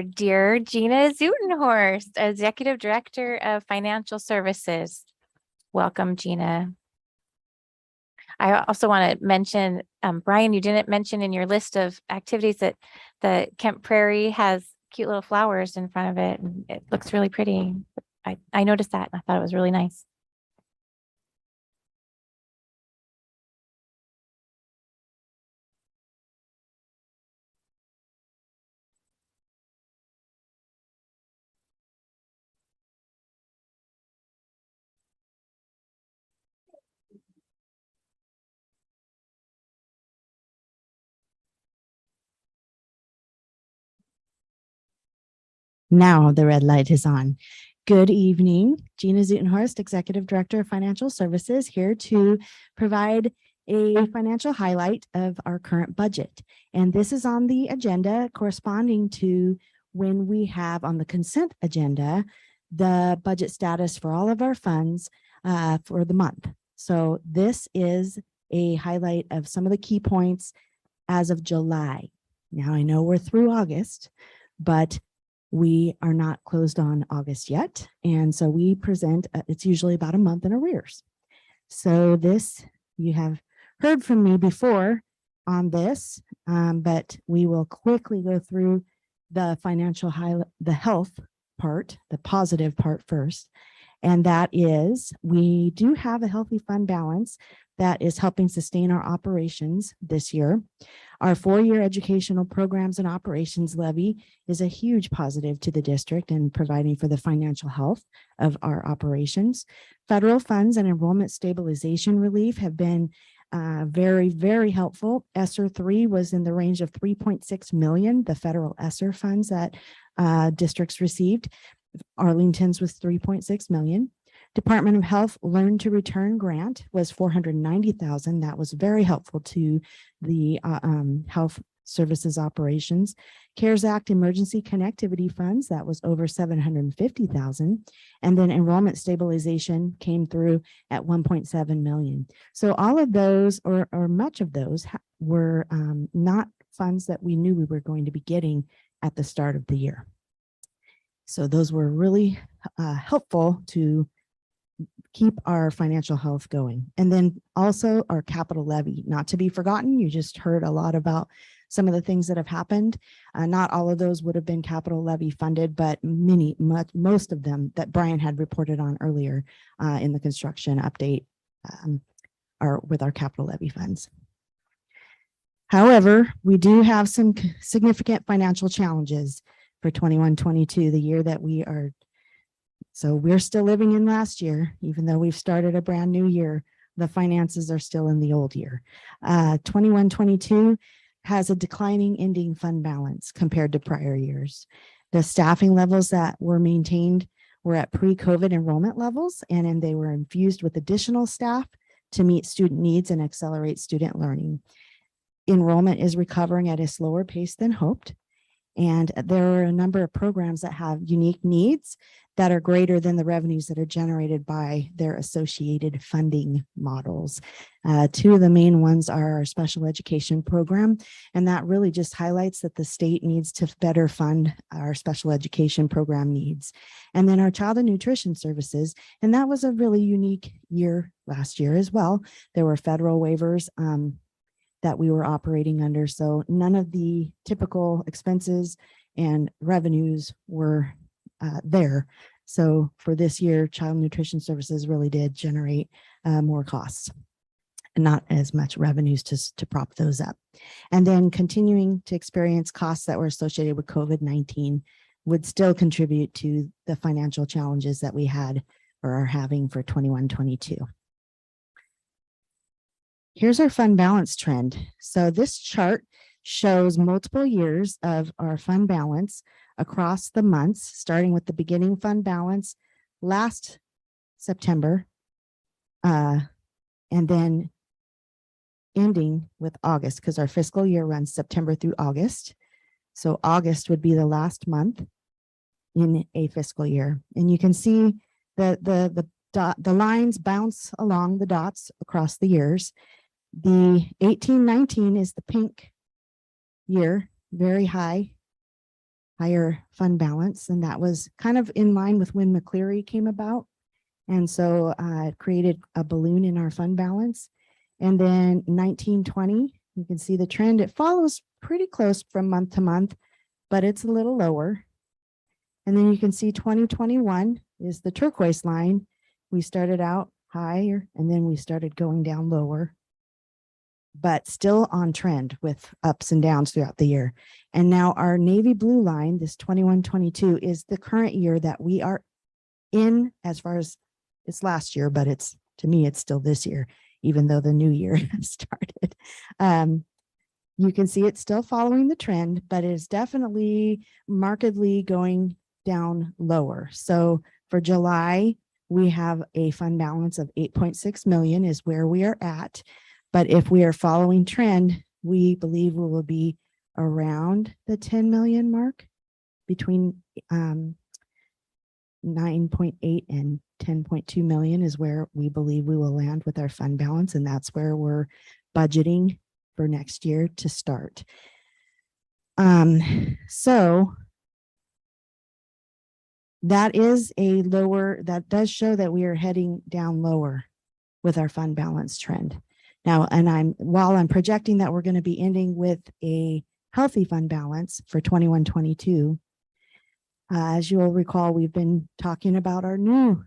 dear Gina Zutenhorst, Executive Director of Financial Services. Welcome, Gina. I also want to mention, Brian, you didn't mention in your list of activities that the Kemp Prairie has cute little flowers in front of it, and it looks really pretty. I noticed that, and I thought it was really nice. Now the red light is on. Good evening, Gina Zutenhorst, Executive Director of Financial Services, here to provide a financial highlight of our current budget. And this is on the agenda corresponding to when we have on the consent agenda, the budget status for all of our funds for the month. So this is a highlight of some of the key points as of July. Now I know we're through August, but we are not closed on August yet. And so we present, it's usually about a month in arrears. So this, you have heard from me before on this, but we will quickly go through the financial highlight, the health part, the positive part first. And that is, we do have a healthy fund balance that is helping sustain our operations this year. Our 4-year educational programs and operations levy is a huge positive to the district and providing for the financial health of our operations. Federal funds and enrollment stabilization relief have been very, very helpful. ESSER 3 was in the range of 3.6 million, the federal ESSER funds that districts received. Arlington's was 3.6 million. Department of Health Learn to Return grant was 490,000. That was very helpful to the health services operations. CARES Act emergency connectivity funds, that was over 750,000. And then enrollment stabilization came through at 1.7 million. So all of those, or much of those, were not funds that we knew we were going to be getting at the start of the year. So those were really helpful to keep our financial health going. And then also our capital levy, not to be forgotten. You just heard a lot about some of the things that have happened. Not all of those would have been capital levy funded, but most of them that Brian had reported on earlier in the construction update are with our capital levy funds. However, we do have some significant financial challenges for 21-22, the year that we are. So we're still living in last year, even though we've started a brand new year, the finances are still in the old year. 21-22 has a declining ending fund balance compared to prior years. The staffing levels that were maintained were at pre-COVID enrollment levels, and then they were infused with additional staff to meet student needs and accelerate student learning. Enrollment is recovering at a slower pace than hoped. And there are a number of programs that have unique needs that are greater than the revenues that are generated by their associated funding models. Two of the main ones are our special education program, and that really just highlights that the state needs to better fund our special education program needs. And then our child and nutrition services, and that was a really unique year last year as well. There were federal waivers that we were operating under. So none of the typical expenses and revenues were there. So for this year, child nutrition services really did generate more costs and not as much revenues to prop those up. And then continuing to experience costs that were associated with COVID-19 would still contribute to the financial challenges that we had or are having for 21-22. Here's our fund balance trend. So this chart shows multiple years of our fund balance across the months, starting with the beginning fund balance last September, and then ending with August, because our fiscal year runs September through August. So August would be the last month in a fiscal year. And you can see the lines bounce along the dots across the years. The 18-19 is the pink year, very higher fund balance. And that was kind of in line with when McCleary came about. And so it created a balloon in our fund balance. And then 19-20, you can see the trend. It follows pretty close from month to month, but it's a little lower. And then you can see 2021 is the turquoise line. We started out higher and then we started going down lower, but still on trend with ups and downs throughout the year. And now our navy blue line, this 21-22, is the current year that we are in, as far as it's last year, but it's, to me, it's still this year, even though the new year has started. You can see it's still following the trend, but it is definitely markedly going down lower. So for July, we have a fund balance of 8.6 million is where we are at. But if we are following trend, we believe we will be around the 10 million mark, between 9.8 and 10.2 million is where we believe we will land with our fund balance. And that's where we're budgeting for next year to start. So that is a lower, that does show that we are heading down lower with our fund balance trend. Now, and while I'm projecting that we're going to be ending with a healthy fund balance for 21-22, as you'll recall, we've been talking about our new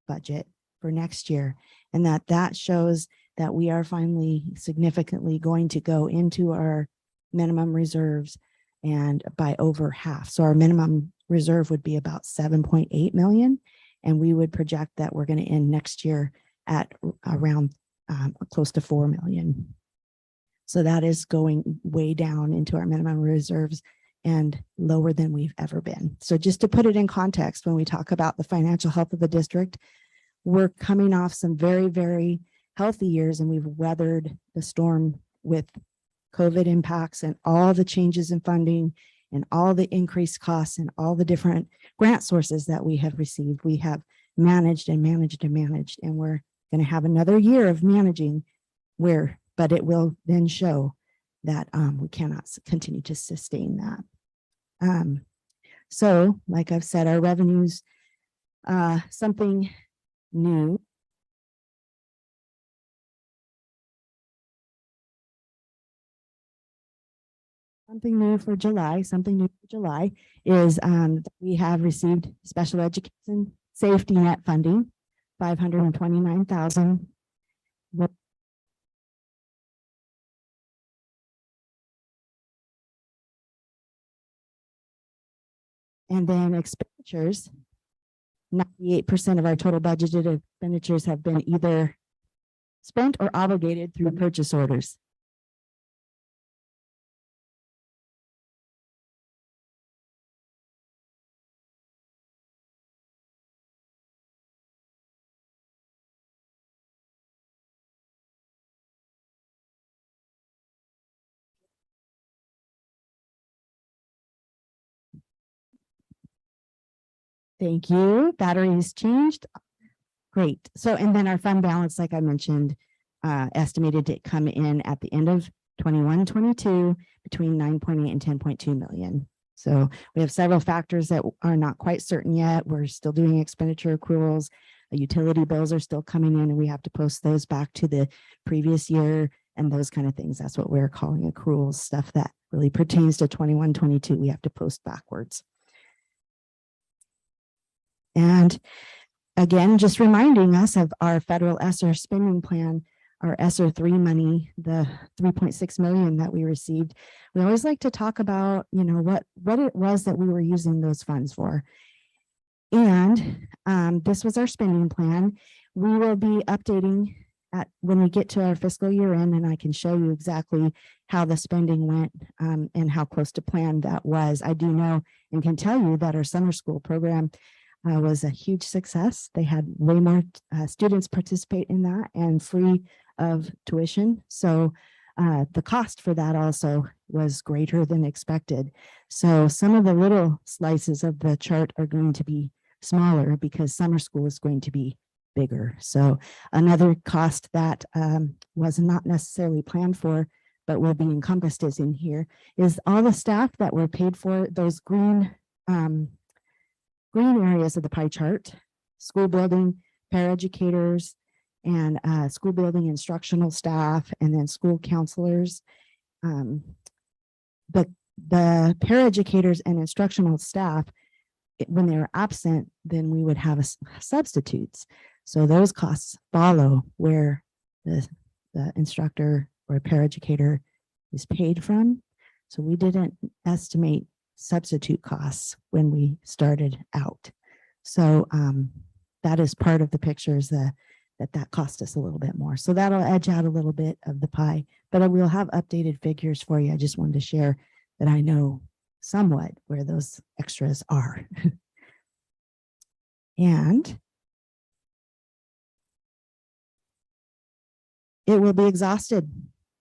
budget for next year, and that shows that we are finally significantly going to go into our minimum reserves and by over half. So our minimum reserve would be about 7.8 million, and we would project that we're going to end next year at around close to 4 million. So that is going way down into our minimum reserves and lower than we've ever been. So just to put it in context, when we talk about the financial health of the district, we're coming off some very, very healthy years, and we've weathered the storm with COVID impacts and all the changes in funding and all the increased costs and all the different grant sources that we have received. We have managed and managed and managed, and we're going to have another year of managing but it will then show that we cannot continue to sustain that. So like I've said, our revenues, something new. Something new for July is we have received special education safety net funding, 529,000. And then expenditures, 98% of our total budgeted expenditures have been either spent or obligated through purchase orders. Thank you. Batteries changed. Great. So, and then our fund balance, like I mentioned, estimated to come in at the end of 21-22 between 9.8 and 10.2 million. So we have several factors that are not quite certain yet. We're still doing expenditure accruals. Utility bills are still coming in, and we have to post those back to the previous year and those kind of things. That's what we're calling accruals, stuff that really pertains to 21-22. We have to post backwards. And again, just reminding us of our federal ESSER spending plan, our ESSER 3 money, the 3.6 million that we received. We always like to talk about, what it was that we were using those funds for. And this was our spending plan. We will be updating when we get to our fiscal year end, and I can show you exactly how the spending went and how close to plan that was. I do know and can tell you that our summer school program was a huge success. They had way more students participate in that and free of tuition. So the cost for that also was greater than expected. So some of the little slices of the chart are going to be smaller because summer school is going to be bigger. So another cost that was not necessarily planned for, but will be encompassed is in here, is all the staff that were paid for, those green areas of the pie chart: school building, paraeducators, and school building instructional staff, and then school counselors. But the paraeducators and instructional staff, when they were absent, then we would have substitutes. So those costs follow where the instructor or paraeducator is paid from. So we didn't estimate substitute costs when we started out. So that is part of the pictures that cost us a little bit more. So that'll edge out a little bit of the pie, but I will have updated figures for you. I just wanted to share that I know somewhat where those extras are. And it will be exhausted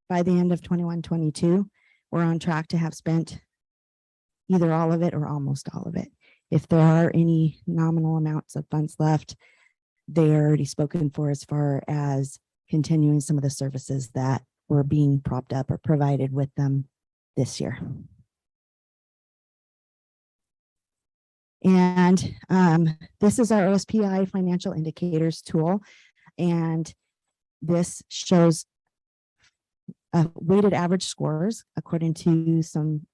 by the end of 21-22. We're on track to have spent either all of it or almost all of it. If there are any nominal amounts of funds left, they are already spoken for as far as continuing some of the services that were being propped up or provided with them this year. And this is our OSPI financial indicators tool. And this shows weighted average scores according to some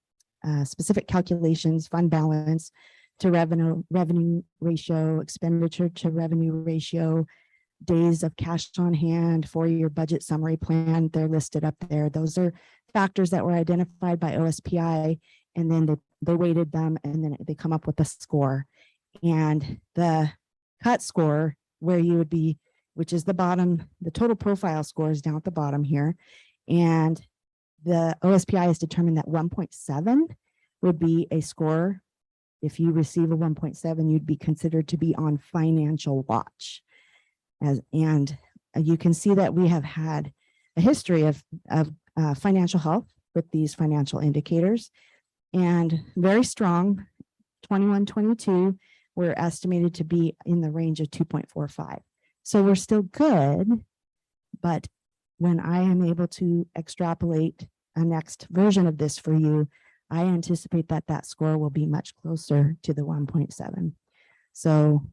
specific calculations, fund balance to revenue ratio, expenditure to revenue ratio, days of cash on hand, 4-year budget summary plan. They're listed up there. Those are factors that were identified by OSPI, and then they weighted them, and then they come up with a score. And the cut score, where you would be, which is the bottom, the total profile score is down at the bottom here. And the OSPI has determined that 1.7 would be a score. If you receive a 1.7, you'd be considered to be on financial watch. And you can see that we have had a history of financial health with these financial indicators, and very strong. 21, 22, we're estimated to be in the range of 2.45. So we're still good, but when I am able to extrapolate a next version of this for you, I anticipate that that score will be much closer to the 1.7. So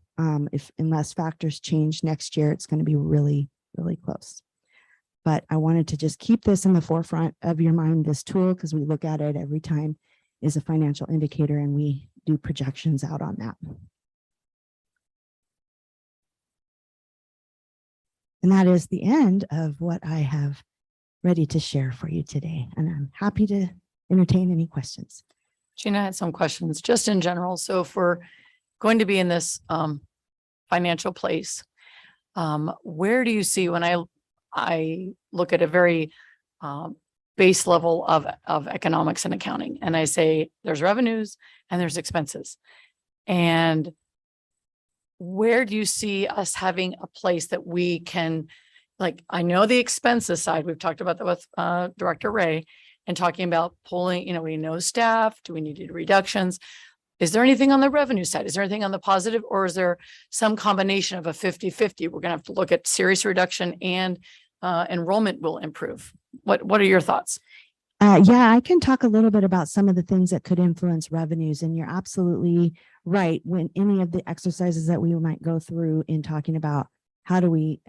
unless factors change next year, it's going to be really, really close. But I wanted to just keep this in the forefront of your mind, this tool, because we look at it every time is a financial indicator, and we do projections out on that. And that is the end of what I have ready to share for you today. And I'm happy to entertain any questions. Gina had some questions just in general. So if we're going to be in this financial place, where do you see, when I look at a very base level of economics and accounting, and I say there's revenues and there's expenses, and where do you see us having a place that we can, like, I know the expenses side, we've talked about that with Director Ray, and talking about pulling, we know staff, do we need to do reductions? Is there anything on the revenue side? Is there anything on the positive, or is there some combination of a 50-50? We're going to have to look at serious reduction and enrollment will improve. What are your thoughts? Yeah, I can talk a little bit about some of the things that could influence revenues, and you're absolutely right. When any of the exercises that we might go through in talking about how do we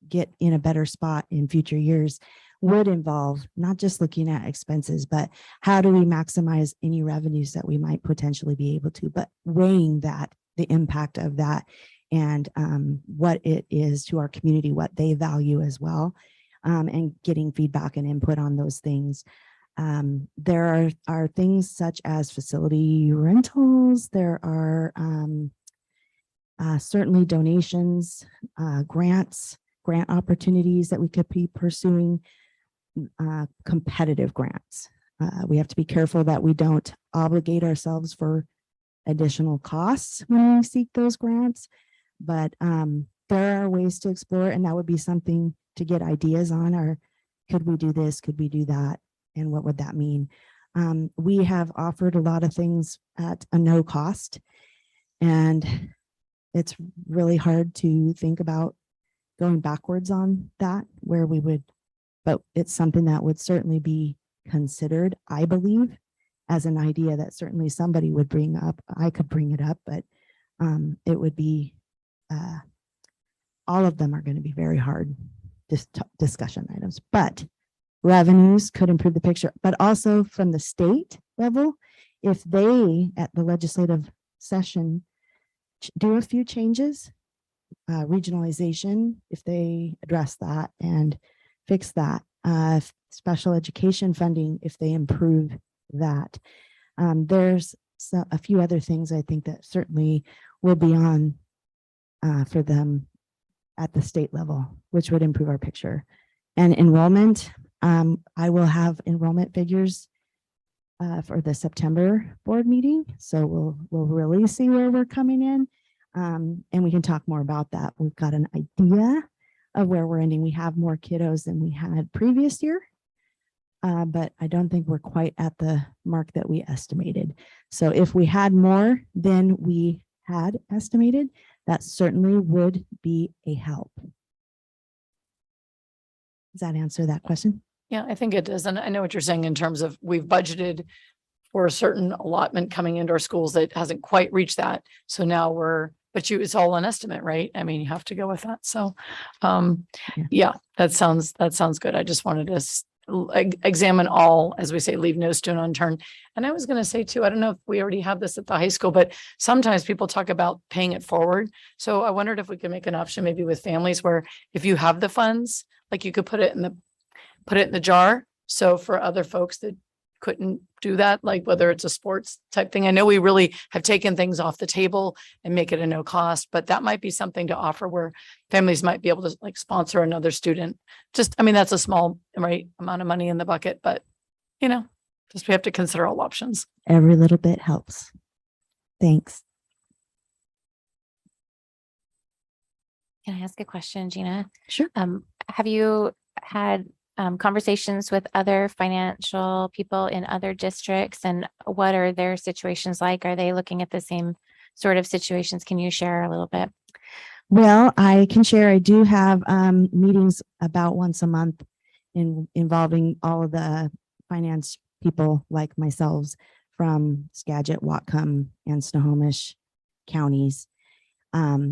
get in a better spot in future years would involve not just looking at expenses, but how do we maximize any revenues that we might potentially be able to, but weighing that, the impact of that, and what it is to our community, what they value as well, and getting feedback and input on those things. There are things such as facility rentals. There are certainly donations, grant opportunities that we could be pursuing, competitive grants. We have to be careful that we don't obligate ourselves for additional costs when we seek those grants, but there are ways to explore, and that would be something to get ideas on, or could we do this, could we do that, and what would that mean? We have offered a lot of things at a no cost, and it's really hard to think about going backwards on that, where we would, but it's something that would certainly be considered, I believe, as an idea that certainly somebody would bring up. I could bring it up, but it would be, all of them are going to be very hard discussion items, but revenues could improve the picture. But also from the state level, if they at the legislative session do a few changes, regionalization, if they address that and fix that, special education funding, if they improve that, there's a few other things I think that certainly will be on for them at the state level, which would improve our picture. And enrollment, I will have enrollment figures for the September board meeting. So we'll really see where we're coming in. And we can talk more about that. We've got an idea of where we're ending. We have more kiddos than we had previous year, but I don't think we're quite at the mark that we estimated. So if we had more than we had estimated, that certainly would be a help. Does that answer that question? Yeah, I think it does. And I know what you're saying in terms of we've budgeted for a certain allotment coming into our schools that hasn't quite reached that. So now it's all an estimate, right? I mean, you have to go with that. So, Yeah. yeah, that sounds good. I just wanted to examine all, as we say, leave no stone unturned. And I was going to say too, I don't know if we already have this at the high school, but sometimes people talk about paying it forward. So I wondered if we could make an option maybe with families where if you have the funds, like you could put it in the jar. So for other folks that couldn't do that, like whether it's a sports type thing. I know we really have taken things off the table and make it a no cost, but that might be something to offer where families might be able to like sponsor another student. Just, I mean, that's a small, right, amount of money in the bucket, but just we have to consider all options. Every little bit helps. Thanks. Can I ask a question, Gina? Sure. Have you had conversations with other financial people in other districts, and what are their situations like? Are they looking at the same sort of situations? Can you share a little bit? Well, I can share, I do have meetings about once a month involving all of the finance people like myself from Skagit, Whatcom, and Snohomish counties.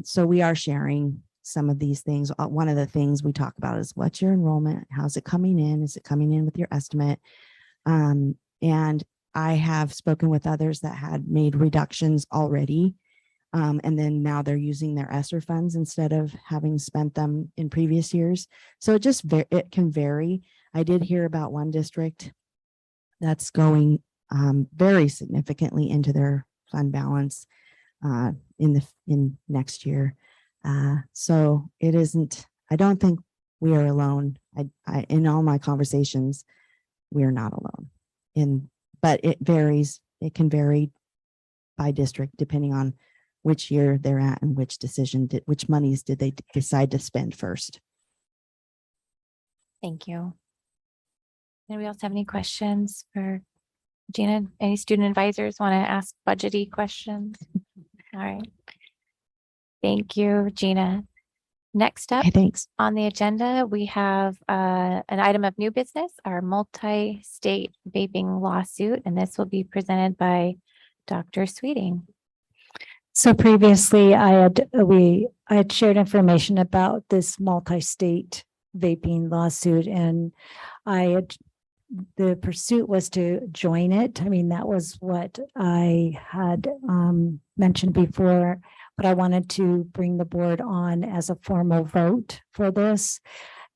So we are sharing some of these things. One of the things we talk about is what's your enrollment? How's it coming in? Is it coming in with your estimate? And I have spoken with others that had made reductions already. And then now they're using their ESSER funds instead of having spent them in previous years. So it can vary. I did hear about one district that's going very significantly into their fund balance in next year. So it isn't, I don't think we are alone. I in all my conversations, we are not alone. But it varies. It can vary by district depending on which year they're at and which monies did they decide to spend first. Thank you. Anybody else have any questions for Gina? Any student advisors want to ask budgety questions? All right. Thank you, Gina. Next up Okay, thanks. on the agenda, we have an item of new business, our multi-state vaping lawsuit, and this will be presented by Dr. Sweeting. So previously I had shared information about this multi-state vaping lawsuit, and the pursuit was to join it. I mean, that was what I had mentioned before, but I wanted to bring the board on as a formal vote for this.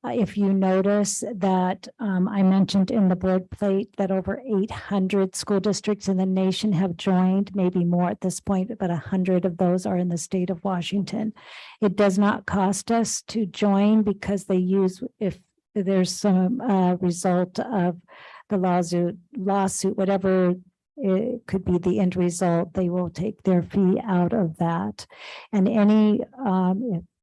If you notice that I mentioned in the board plate that over 800 school districts in the nation have joined, maybe more at this point, but 100 of those are in the state of Washington. It does not cost us to join because they use, if there's some result of the lawsuit, whatever it could be the end result, they will take their fee out of that. And any,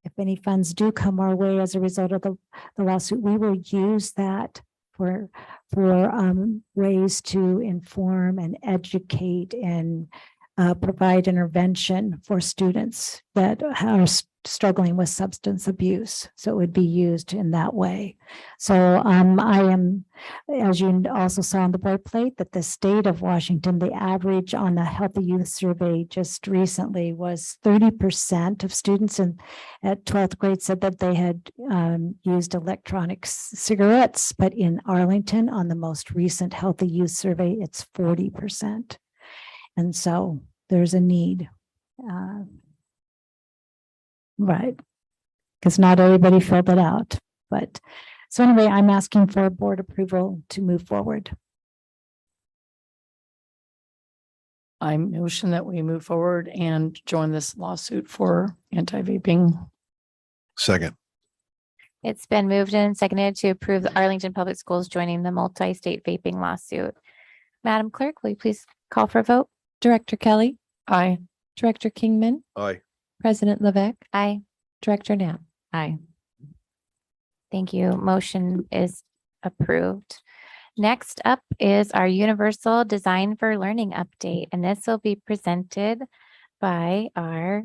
if any funds do come our way as a result of the lawsuit, we will use that for ways to inform and educate and provide intervention for students that are struggling with substance abuse. So it would be used in that way. So I am, as you also saw on the board plate, that the state of Washington, the average on the Healthy Youth Survey just recently was 30% of students at 12th grade said that they had used electronic cigarettes, but in Arlington on the most recent Healthy Youth Survey, it's 40%. And so there's a need. Right. Because not everybody filled it out. But so anyway, I'm asking for board approval to move forward. I motion that we move forward and join this lawsuit for anti-vaping. Second. It's been moved and seconded to approve the Arlington Public Schools joining the multi-state vaping lawsuit. Madam Clerk, will you please call for a vote? Director Kelly, Aye. Director Kingman, Aye. President Levesque, Aye. Director Knapp. Aye. Thank you. Motion is approved. Next up is our Universal Design for Learning update, and this will be presented by our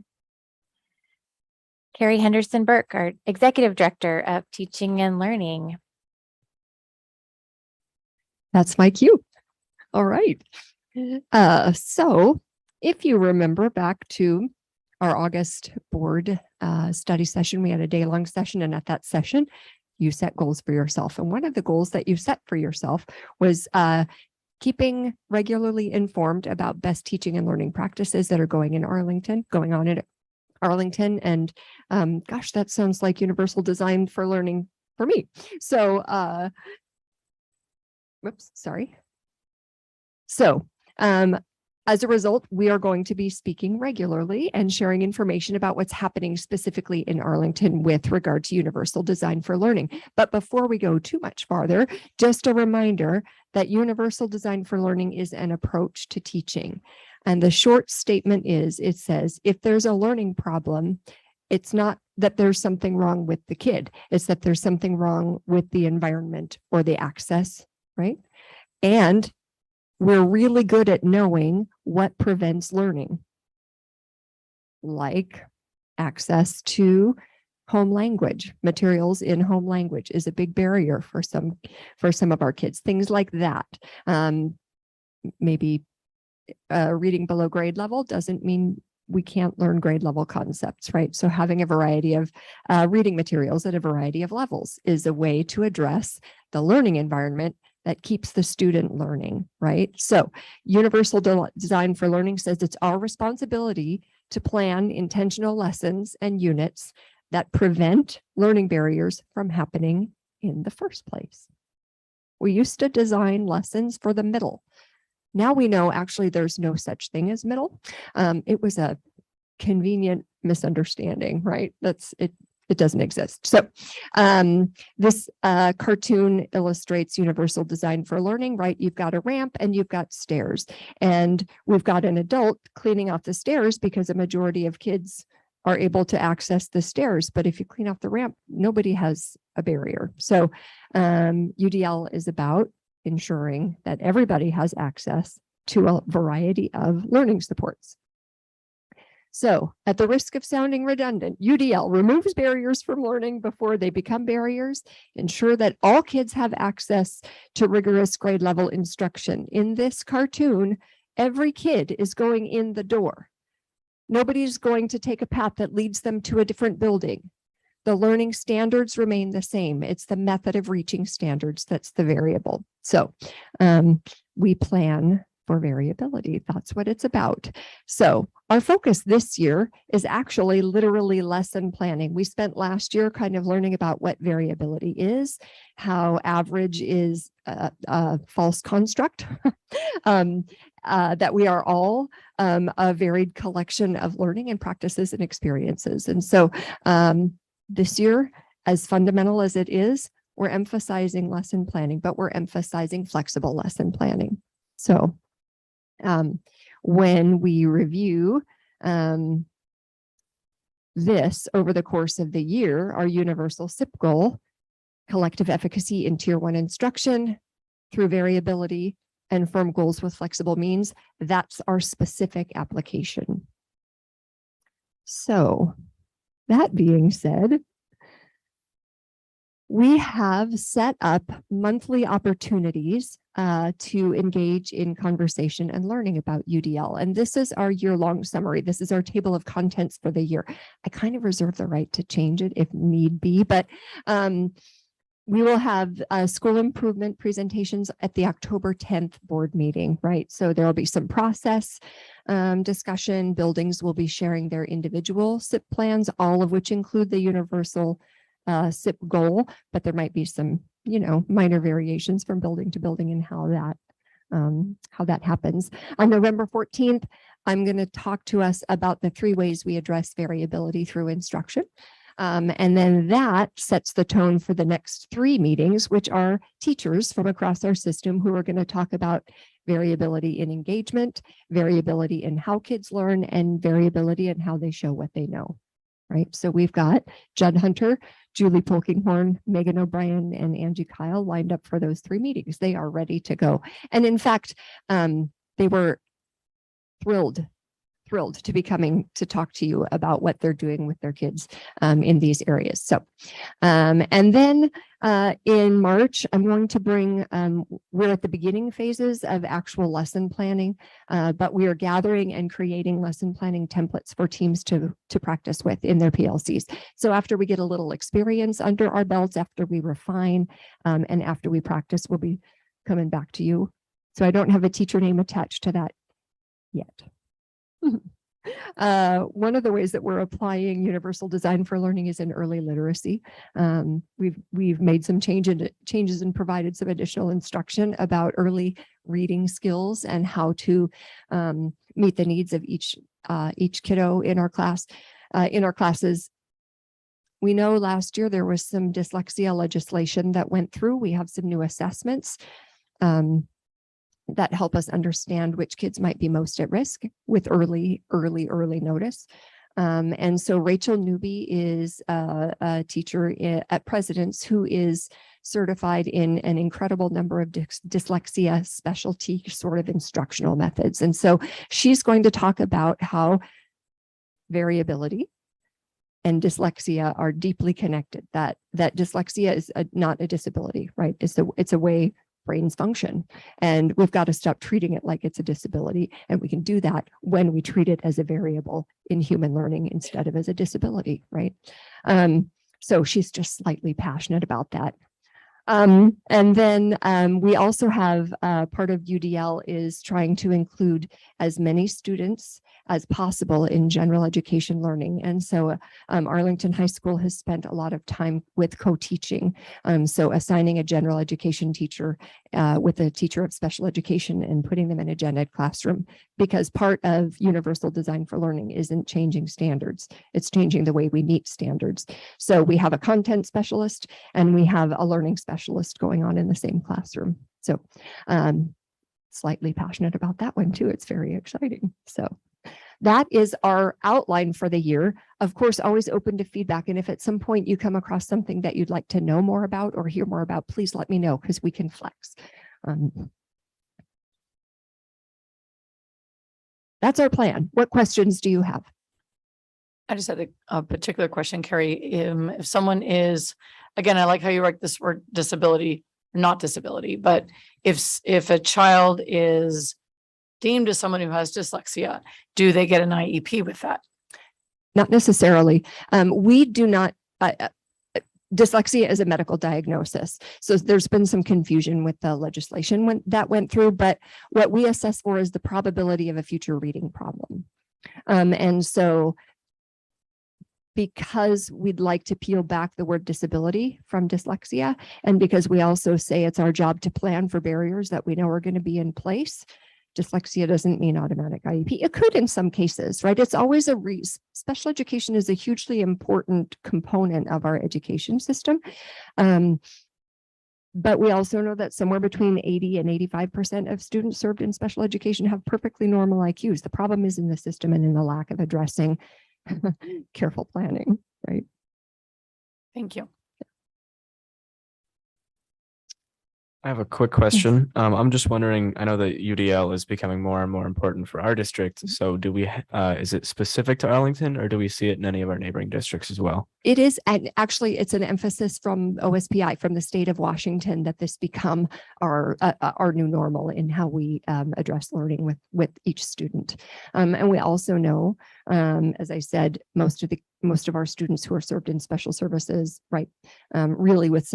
Carrie Henderson Burke, our Executive Director of Teaching and Learning. That's my cue. All right. So if you remember back to our August board study session, we had a day-long session, and at that session, you set goals for yourself. And one of the goals that you set for yourself was keeping regularly informed about best teaching and learning practices that are going on in Arlington. And gosh, that sounds like universal design for learning for me. So, whoops, sorry. So, as a result, we are going to be speaking regularly and sharing information about what's happening specifically in Arlington with regard to universal design for learning. But before we go too much farther, just a reminder that universal design for learning is an approach to teaching. And the short statement is, it says, if there's a learning problem, it's not that there's something wrong with the kid, it's that there's something wrong with the environment or the access, right? And we're really good at knowing what prevents learning, like access to home language. Materials in home language is a big barrier for some of our kids, things like that. Maybe reading below grade level doesn't mean we can't learn grade level concepts, right? So having a variety of reading materials at a variety of levels is a way to address the learning environment that keeps the student learning, right? So universal design for learning says it's our responsibility to plan intentional lessons and units that prevent learning barriers from happening in the first place. We used to design lessons for the middle. Now we know actually there's no such thing as middle. It was a convenient misunderstanding, right? It doesn't exist. So this cartoon illustrates universal design for learning, right? You've got a ramp and you've got stairs, and we've got an adult cleaning off the stairs because a majority of kids are able to access the stairs. But if you clean off the ramp, nobody has a barrier. So UDL is about ensuring that everybody has access to a variety of learning supports. So at the risk of sounding redundant, UDL removes barriers from learning before they become barriers, ensure that all kids have access to rigorous grade level instruction. In this cartoon, every kid is going in the door. Nobody's going to take a path that leads them to a different building. The learning standards remain the same. It's the method of reaching standards that's the variable. So we plan for variability. That's what it's about. So our focus this year is actually literally lesson planning. We spent last year kind of learning about what variability is, how average is a false construct, that we are all a varied collection of learning and practices and experiences. And so this year, as fundamental as it is, we're emphasizing lesson planning, but we're emphasizing flexible lesson planning. So when we review this over the course of the year, our universal SIP goal, collective efficacy in tier 1 instruction through variability and firm goals with flexible means, that's our specific application. So that being said, we have set up monthly opportunities to engage in conversation and learning about UDL. And this is our year-long summary. This is our table of contents for the year. I kind of reserve the right to change it if need be, but we will have school improvement presentations at the October 10th board meeting, right? So there will be some process discussion. Buildings will be sharing their individual SIP plans, all of which include the universal SIP goal, but there might be some, minor variations from building to building and how that happens. On November 14th, I'm going to talk to us about the 3 ways we address variability through instruction. And then that sets the tone for the next 3 meetings, which are teachers from across our system who are going to talk about variability in engagement, variability in how kids learn, and variability in how they show what they know. Right. So we've got Judd Hunter, Julie Polkinghorn, Megan O'Brien, and Angie Kyle lined up for those 3 meetings. They are ready to go. And in fact, they were thrilled thrilled to be coming to talk to you about what they're doing with their kids in these areas. So, and then in March, I'm going to bring, we're at the beginning phases of actual lesson planning, but we are gathering and creating lesson planning templates for teams to practice with in their PLCs. So after we get a little experience under our belts, after we refine, and after we practice, we'll be coming back to you. So I don't have a teacher name attached to that yet. One of the ways that we're applying universal design for learning is in early literacy. We've made some changes and provided some additional instruction about early reading skills and how to meet the needs of each kiddo in our class. In our classes, we know last year there was some dyslexia legislation that went through. We have some new assessments that help us understand which kids might be most at risk with early notice. And so Rachel Newby is a teacher at President's who is certified in an incredible number of dyslexia specialty sort of instructional methods. And so she's going to talk about how variability and dyslexia are deeply connected, that dyslexia is not a disability, right? It's a way brains function. And we've got to stop treating it like it's a disability. And we can do that when we treat it as a variable in human learning instead of as a disability, right? So she's just slightly passionate about that. And then we also have part of UDL is trying to include as many students as possible in general education learning. And so Arlington High School has spent a lot of time with co-teaching. So assigning a general education teacher with a teacher of special education and putting them in a gen ed classroom, because part of universal design for learning isn't changing standards. It's changing the way we meet standards. So we have a content specialist and we have a learning specialist going on in the same classroom. So slightly passionate about that one too. It's very exciting. So that is our outline for the year. Of course, always open to feedback. And if at some point you come across something that you'd like to know more about or hear more about, please let me know because we can flex. That's our plan. What questions do you have? I just had a particular question, Carrie. If someone is, again, I like how you write this word disability, not disability, but if a child is deemed as someone who has dyslexia, do they get an IEP with that? Not necessarily. We do not, dyslexia is a medical diagnosis. So there's been some confusion with the legislation that went through, but what we assess for is the probability of a future reading problem. And so because we'd like to peel back the word disability from dyslexia, and because we also say it's our job to plan for barriers that we know are going to be in place, dyslexia doesn't mean automatic IEP. It could in some cases, right? It's always special education is a hugely important component of our education system. But we also know that somewhere between 80 and 85% of students served in special education have perfectly normal IQs. The problem is in the system and in the lack of addressing careful planning, right? Thank you. I have a quick question. I'm just wondering, I know that UDL is becoming more and more important for our district. So do we, is it specific to Arlington or do we see it in any of our neighboring districts as well? It is, and actually it's an emphasis from OSPI, from the state of Washington, that this become our new normal in how we address learning with each student. And we also know, as I said, most of our students who are served in special services, right, really with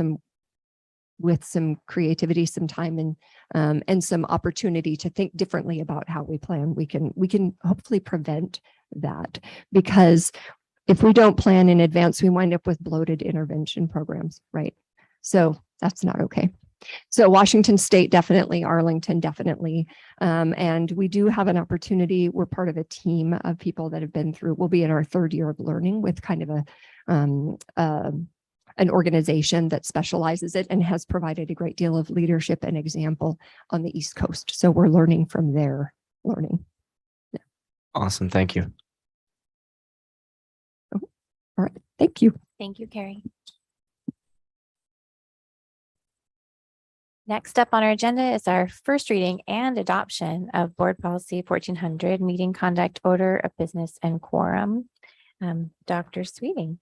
some creativity, some time, and some opportunity to think differently about how we plan, we can hopefully prevent that. Because if we don't plan in advance, we wind up with bloated intervention programs, right? So that's not okay. So Washington State, definitely, Arlington, definitely. And we do have an opportunity. We're part of a team of people that have been through, we'll be in our third year of learning with kind of an organization that specializes it and has provided a great deal of leadership and example on the East Coast. So we're learning from their learning. Yeah. Awesome. Thank you. All right. Thank you. Thank you, Carrie. Next up on our agenda is our first reading and adoption of Board Policy 1400, Meeting Conduct, Order of Business, and Quorum. Dr. Sweeting.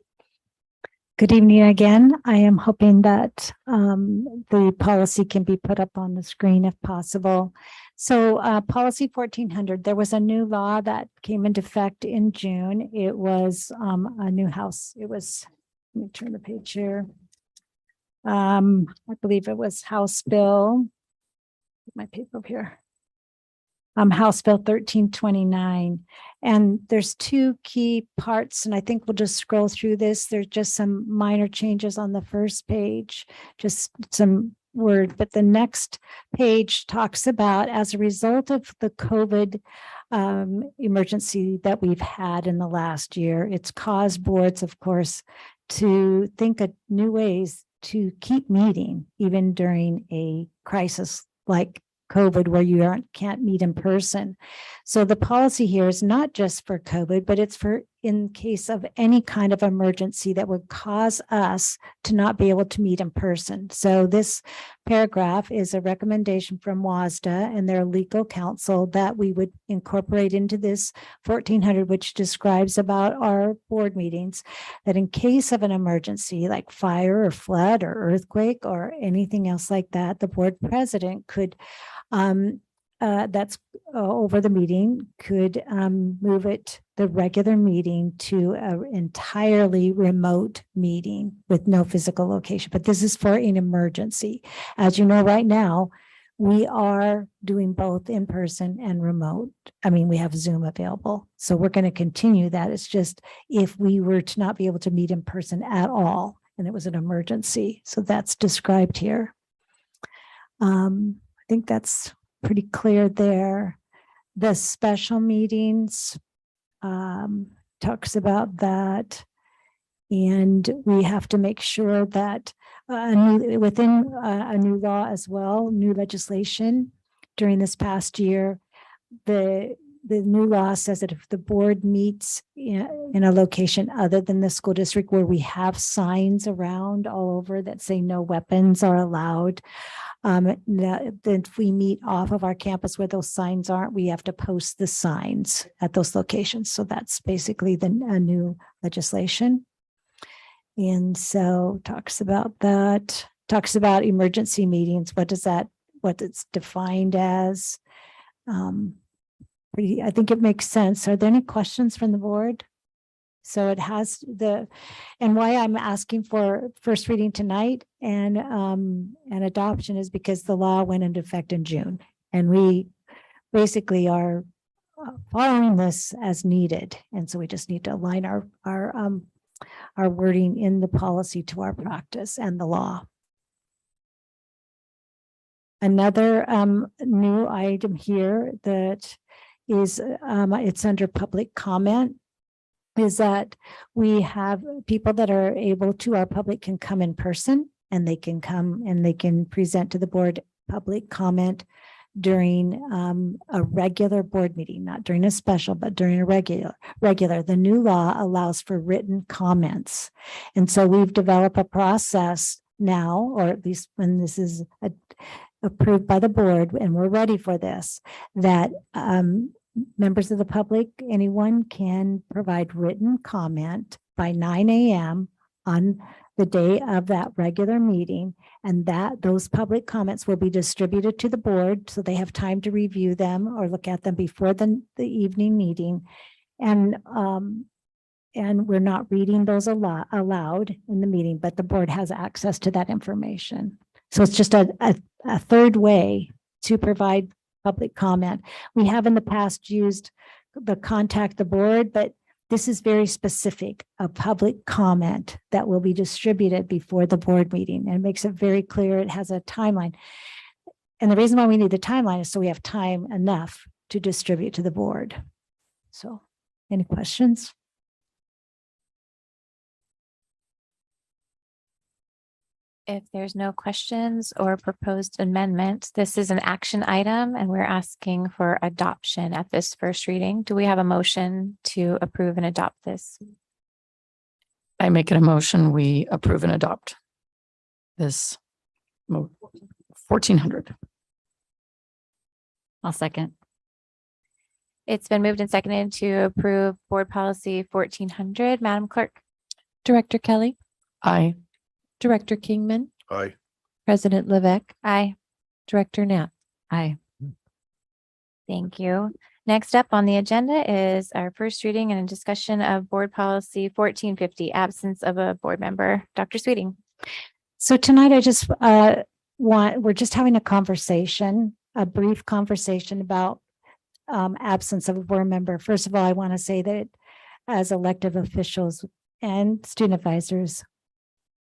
Good evening again. I am hoping that the policy can be put up on the screen if possible. So policy 1400, there was a new law that came into effect in June. It was a new house. It was, let me turn the page here. I believe it was House Bill. My paper up here. House Bill 1329. And there's two key parts, and I think we'll just scroll through this. There's just some minor changes on the first page, just some word, but the next page talks about, as a result of the COVID emergency that we've had in the last year, it's caused boards, of course, to think of new ways to keep meeting even during a crisis like COVID, where you can't meet in person. So the policy here is not just for COVID, but it's for in case of any kind of emergency that would cause us to not be able to meet in person. So this paragraph is a recommendation from WASDA and their legal counsel that we would incorporate into this 1400, which describes about our board meetings, that in case of an emergency like fire or flood or earthquake or anything else like that, the board president could that's over the meeting could move the regular meeting to an entirely remote meeting with no physical location. But this is for an emergency. As you know, right now, we are doing both in person and remote. I mean, we have Zoom available. So we're going to continue that. It's just if we were to not be able to meet in person at all, and it was an emergency. So that's described here. I think that's pretty clear there. The special meetings talks about that. And we have to make sure that within a new law as well, new legislation during this past year, the new law says that if the board meets in a location other than the school district where we have signs around all over that say no weapons are allowed, that if we meet off of our campus where those signs aren't, we have to post the signs at those locations. So that's basically a new legislation. And so talks about that, talks about emergency meetings. What it's defined as. I think it makes sense. Are there any questions from the board? So it has and why I'm asking for first reading tonight and adoption is because the law went into effect in June, and we basically are following this as needed. And so we just need to align our wording in the policy to our practice and the law. Another new item here that is it's under public comment is that we have people that are able to, our public can come in person and they can come and they can present to the board public comment during a regular board meeting, not during a special, but during a regular. The new law allows for written comments. And so we've developed a process now, or at least when this is approved by the board and we're ready for this, that members of the public, anyone can provide written comment by 9 a.m. on the day of that regular meeting, and that those public comments will be distributed to the board so they have time to review them or look at them before the evening meeting. And we're not reading those aloud in the meeting, but the board has access to that information. So it's just a third way to provide public comment. We have in the past used the contact the board, but this is very specific, a public comment that will be distributed before the board meeting, and it makes it very clear. It has a timeline. And the reason why we need the timeline is so we have time enough to distribute to the board. So any questions? If there's no questions or proposed amendments, this is an action item and we're asking for adoption at this first reading. Do we have a motion to approve and adopt this? I make an motion, we approve and adopt this 1400. I'll second. It's been moved and seconded to approve board policy 1400. Madam Clerk? Director Kelly, Aye. Director Kingman, Aye. President Levesque, Aye. Director Nat. Aye. Thank you. Next up on the agenda is our first reading and a discussion of board policy 1450, absence of a board member. Dr. Sweeting. So tonight I just we're just having a conversation, a brief conversation about absence of a board member. First of all, I want to say that as elected officials and student advisors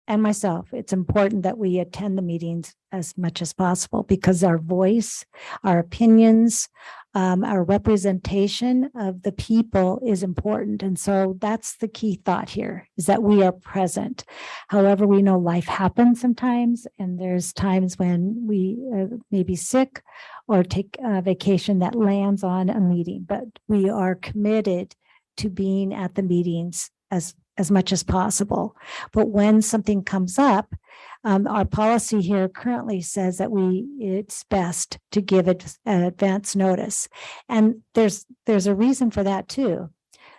and myself, it's important that we attend the meetings as much as possible because our voice, our opinions, our representation of the people is important. And so that's the key thought here, is that we are present. However, we know life happens sometimes, and there's times when we may be sick or take a vacation that lands on a meeting, but we are committed to being at the meetings as much as possible. But when something comes up, our policy here currently says that it's best to give it advance notice. And there's a reason for that too.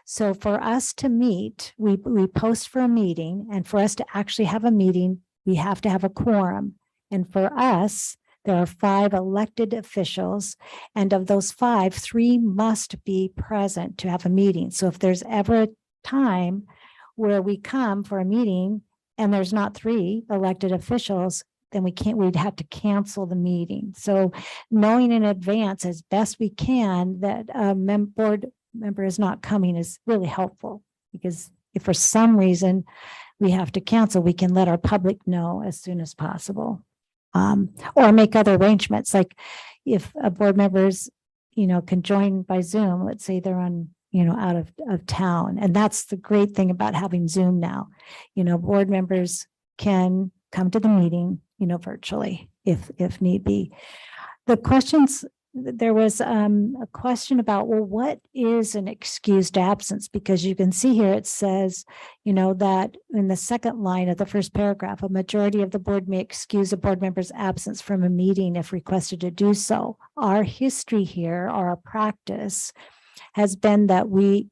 So for us to meet, we post for a meeting, and for us to actually have a meeting, we have to have a quorum. And for us, there are 5 elected officials, and of those 5, 3 must be present to have a meeting. So if there's ever a time where we come for a meeting and there's not 3 elected officials, then we'd have to cancel the meeting. So knowing in advance as best we can that a board member is not coming is really helpful, because if for some reason we have to cancel, we can let our public know as soon as possible. Or make other arrangements, like if a board members, can join by Zoom, let's say they're on, out of town. And that's the great thing about having Zoom now. Board members can come to the meeting, virtually if need be. There was a question about, well, what is an excused absence? Because you can see here, it says, that in the second line of the first paragraph, a majority of the board may excuse a board member's absence from a meeting if requested to do so. Our history here, or our practice, has been that we've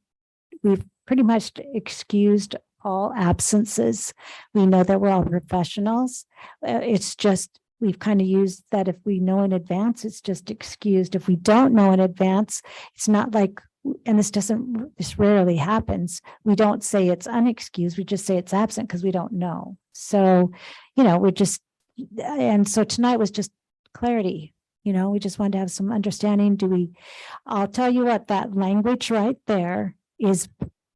pretty much excused all absences. We know that we're all professionals. It's just, we've kind of used that if we know in advance, it's just excused. If we don't know in advance, it's not like, and this rarely happens. We don't say it's unexcused. We just say it's absent because we don't know. So, and so tonight was just clarity. We just wanted to have some understanding. I'll tell you what, that language right there is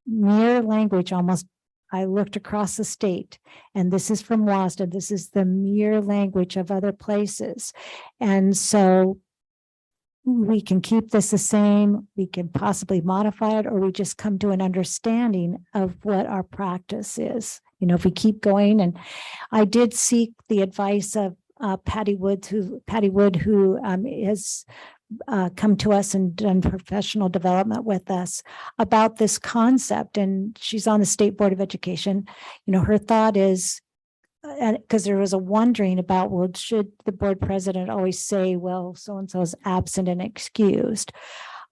mere language almost. I looked across the state, and this is from WASDA. This is the mere language of other places. And so we can keep this the same, we can possibly modify it, or we just come to an understanding of what our practice is. If we keep going, and I did seek the advice of Patty Wood, who has come to us and done professional development with us about this concept. And she's on the State Board of Education. Her thought is, because there was a wondering about, well, should the board president always say, well, so-and-so is absent and excused,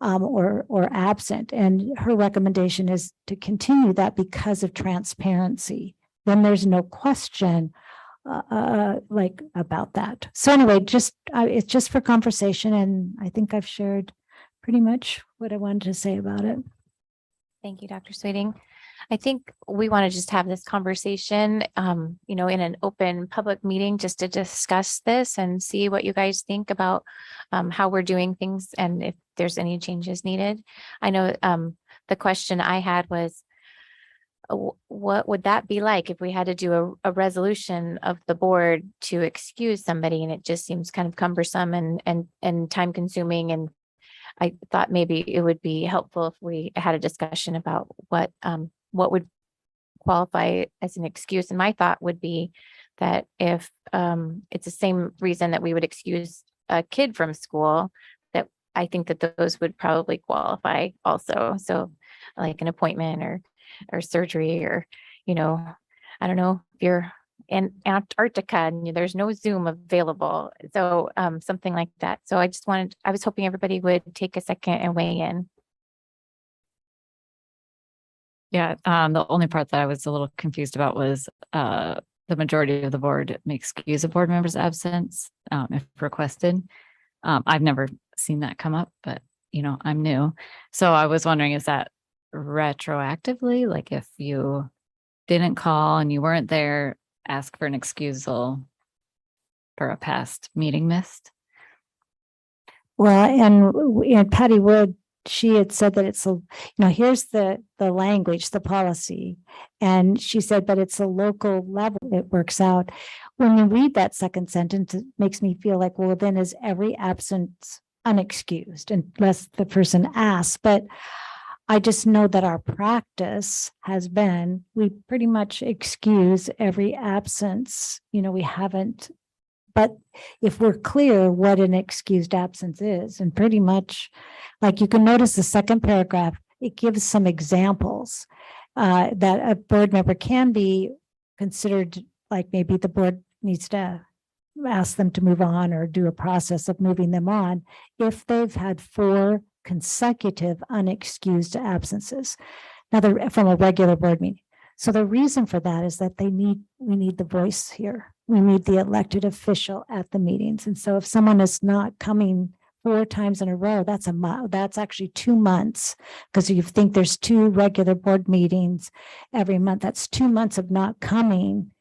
or absent. And her recommendation is to continue that because of transparency. Then there's no question about that. So anyway, it's just for conversation, and I think I've shared pretty much what I wanted to say about it. Thank you, Dr. Sweeting. I think we want to just have this conversation, in an open public meeting, just to discuss this and see what you guys think about how we're doing things and if there's any changes needed. I know the question I had was, what would that be like if we had to do a resolution of the board to excuse somebody? And it just seems kind of cumbersome and time consuming. And I thought maybe it would be helpful if we had a discussion about what would qualify as an excuse. And my thought would be that if it's the same reason that we would excuse a kid from school, that I think that those would probably qualify also. So like an appointment or surgery, or, I don't know if you're in Antarctica and there's no Zoom available. So something like that. So I was hoping everybody would take a second and weigh in. Yeah, the only part that I was a little confused about was the majority of the board may excuse a board member's absence if requested. I've never seen that come up, but I'm new. So I was wondering, is that retroactively? Like if you didn't call and you weren't there, ask for an excusal for a past meeting missed? Well, and Patty Wood, she had said that it's here's the language, the policy. And she said, but it's a local level, it works out. When you read that second sentence, it makes me feel like, well, then is every absence unexcused unless the person asks? But I just know that our practice has been, we pretty much excuse every absence. We haven't, but if we're clear what an excused absence is, and pretty much, like you can notice the second paragraph, it gives some examples that a board member can be considered, like maybe the board needs to ask them to move on or do a process of moving them on if they've had 4 consecutive unexcused absences. Now, from a regular board meeting. So the reason for that is that we need the voice here. We need the elected official at the meetings. And so if someone is not coming 4 times in a row, that's actually 2 months. Because you think there's 2 regular board meetings every month, that's 2 months of not coming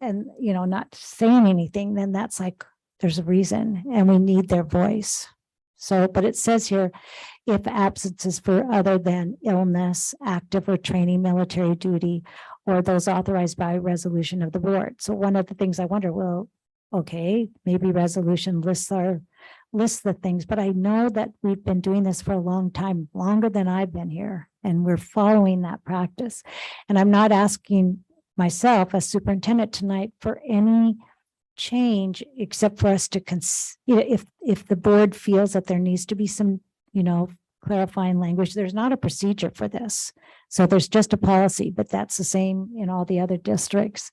and, not saying anything, then that's like, there's a reason and we need their voice. So, but it says here, if absences for other than illness, active or training, military duty, or those authorized by resolution of the board. So one of the things I wonder, well, okay, maybe resolution lists the things, but I know that we've been doing this for a long time, longer than I've been here, and we're following that practice. And I'm not asking myself as superintendent tonight for any change except for us to if the board feels that there needs to be some clarifying language. There's not a procedure for this, so there's just a policy, but that's the same in all the other districts.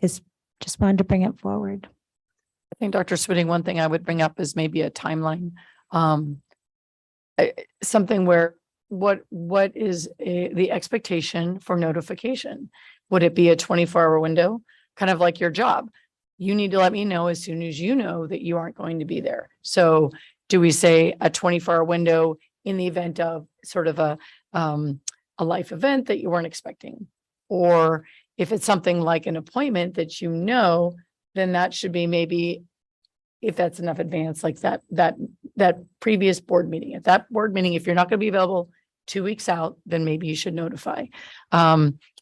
Is just wanted to bring it forward. I think Dr. Switting, one thing I would bring up is maybe a timeline. Something where what is the expectation for notification? Would it be a 24-hour window? Kind of like your job. You need to let me know as soon as you know that you aren't going to be there. So do we say a 24-hour window in the event of sort of a life event that you weren't expecting? Or if it's something like an appointment that then that should be maybe, if that's enough advance, like that previous board meeting. At that board meeting, if you're not going to be available 2 weeks out, then maybe you should notify.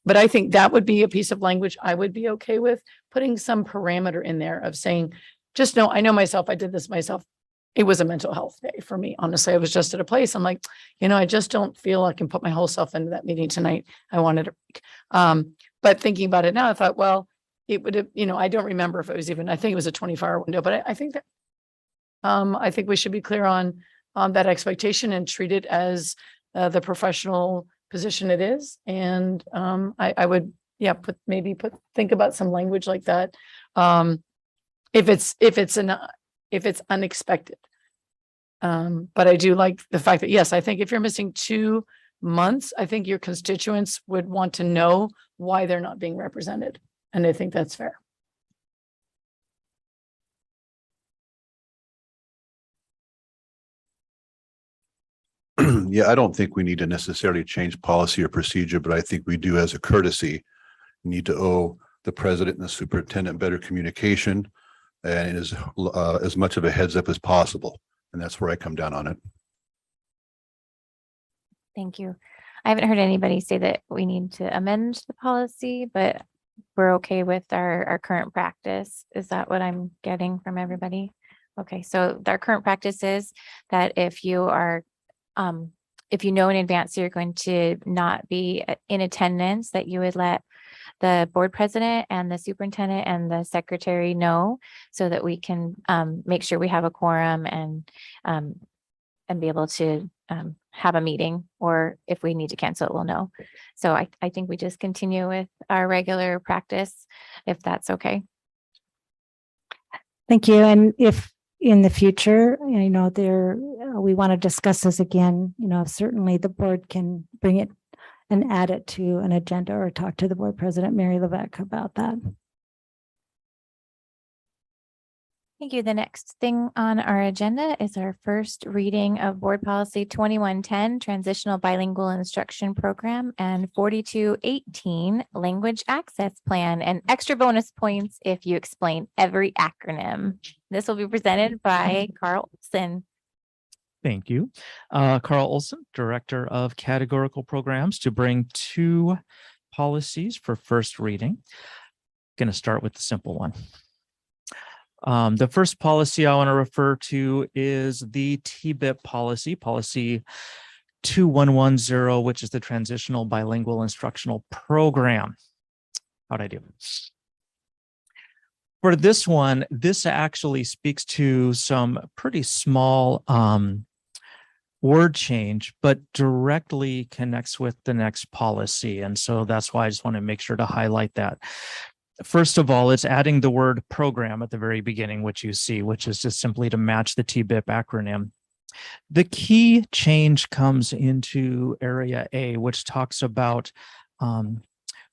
But I think that would be a piece of language I would be okay with putting some parameter in there of saying, just know, I know myself, I did this myself. It was a mental health day for me. Honestly, I was just at a place. I'm like, I just don't feel I can put my whole self into that meeting tonight. I wanted to, but thinking about it now, I thought, well, it would have, I don't remember if it was even, I think it was a 24-hour window, but I think that, I think we should be clear on that expectation and treat it as the professional position it is. And I would, think about some language like that. If it's unexpected. But I do like the fact that, yes, I think if you're missing 2 months, I think your constituents would want to know why they're not being represented. And I think that's fair. Yeah, I don't think we need to necessarily change policy or procedure, but I think we do, as a courtesy, need to owe the president and the superintendent better communication and as much of a heads up as possible. And that's where I come down on it. Thank you. I haven't heard anybody say that we need to amend the policy, but we're okay with our current practice. Is that what I'm getting from everybody? Okay, so our current practice is that if you know in advance you're going to not be in attendance, that you would let the board president and the superintendent and the secretary know, so that we can make sure we have a quorum and and be able to have a meeting, or if we need to cancel it, we'll know. So I think we just continue with our regular practice, if that's okay. Thank you. And if in the future, we want to discuss this again, certainly the board can bring it and add it to an agenda or talk to the board president, Mary Levesque, about that. Thank you. The next thing on our agenda is our first reading of Board Policy 2110, Transitional Bilingual Instruction Program, and 4218, Language Access Plan, and extra bonus points if you explain every acronym. This will be presented by Carl Olson. Thank you. Carl Olson, Director of Categorical Programs, to bring two policies for first reading. Going to start with the simple one. The first policy I want to refer to is the TBIP policy, policy 2110, which is the Transitional Bilingual Instructional Program. How'd I do? For this one, this actually speaks to some pretty small word change, but directly connects with the next policy. And so that's why I just want to make sure to highlight that. First of all, it's adding the word program at the very beginning, which you see, which is just simply to match the TBIP acronym. The key change comes into area A, which talks about,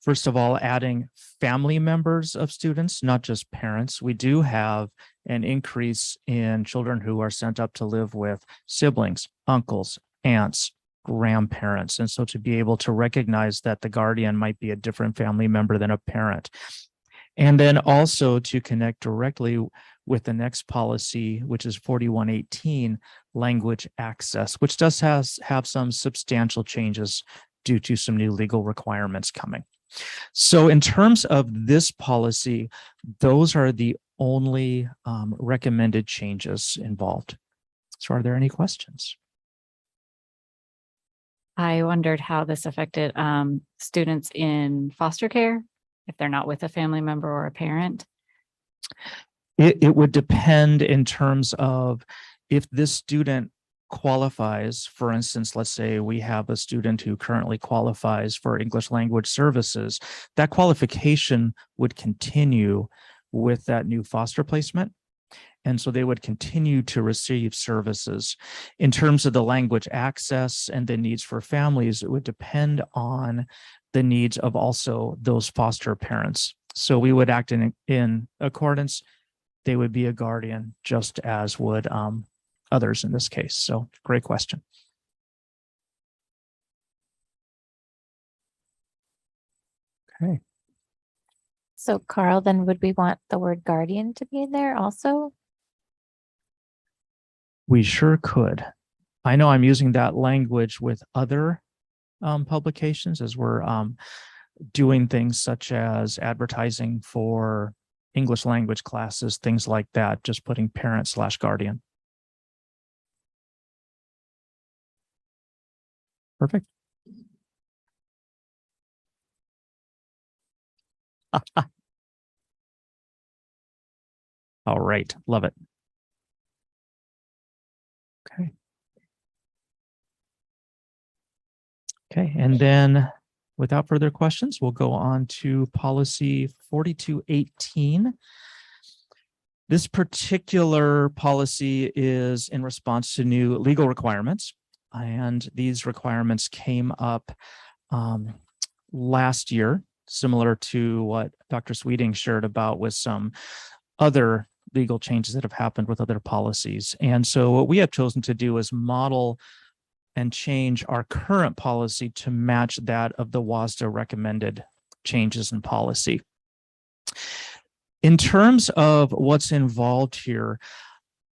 first of all, adding family members of students, not just parents. We do have an increase in children who are sent up to live with siblings, uncles, aunts, grandparents. And so to be able to recognize that the guardian might be a different family member than a parent. And then also to connect directly with the next policy, which is 4118, language access, which does have some substantial changes due to some new legal requirements coming. So in terms of this policy, those are the only recommended changes involved. So are there any questions? I wondered how this affected students in foster care, if they're not with a family member or a parent. It would depend in terms of if this student qualifies. For instance, let's say we have a student who currently qualifies for English language services. That qualification would continue with that new foster placement. And so they would continue to receive services. In terms of the language access and the needs for families, it would depend on the needs of also those foster parents. So we would act in accordance. They would be a guardian just as would others in this case. So great question. Okay. So Carl, then would we want the word guardian to be in there also? We sure could. I know I'm using that language with other publications as we're doing things such as advertising for English language classes, things like that, just putting parent/guardian. Perfect. All right, love it. Okay. Okay, and then without further questions, we'll go on to policy 4218. This particular policy is in response to new legal requirements, and these requirements came up last year, similar to what Dr. Sweeting shared about with some other legal changes that have happened with other policies. And so what we have chosen to do is model and change our current policy to match that of the WASDA recommended changes in policy. In terms of what's involved here,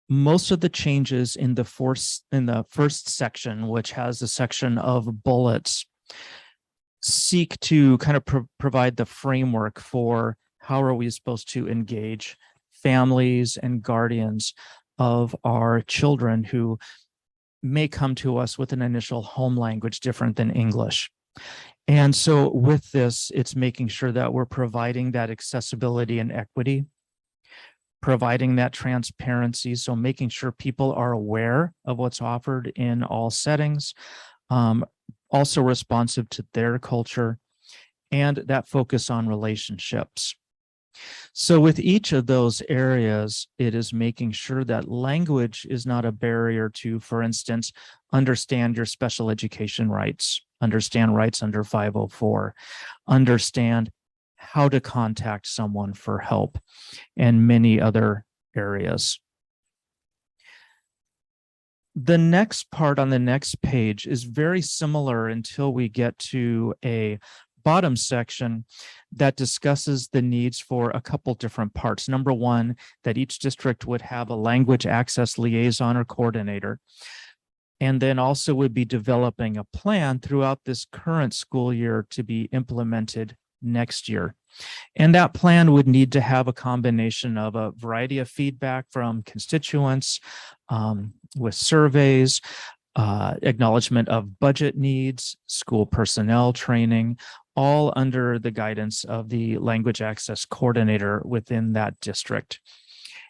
most of the changes in the first section, which has a section of bullets, seek to kind of provide the framework for how are we supposed to engage families and guardians of our children who may come to us with an initial home language different than English. And so with this, it's making sure that we're providing that accessibility and equity. providing that transparency. So making sure people are aware of what's offered in all settings, also responsive to their culture, and that focus on relationships. So with each of those areas, it is making sure that language is not a barrier to, for instance, understand your special education rights, understand rights under 504, understand how to contact someone for help, and many other areas. The next part on the next page is very similar until we get to a bottom section that discusses the needs for a couple different parts. Number one, that each district would have a language access liaison or coordinator, and then also would be developing a plan throughout this current school year to be implemented next year. And that plan would need to have a combination of a variety of feedback from constituents, with surveys, acknowledgement of budget needs, school personnel training, all under the guidance of the language access coordinator within that district.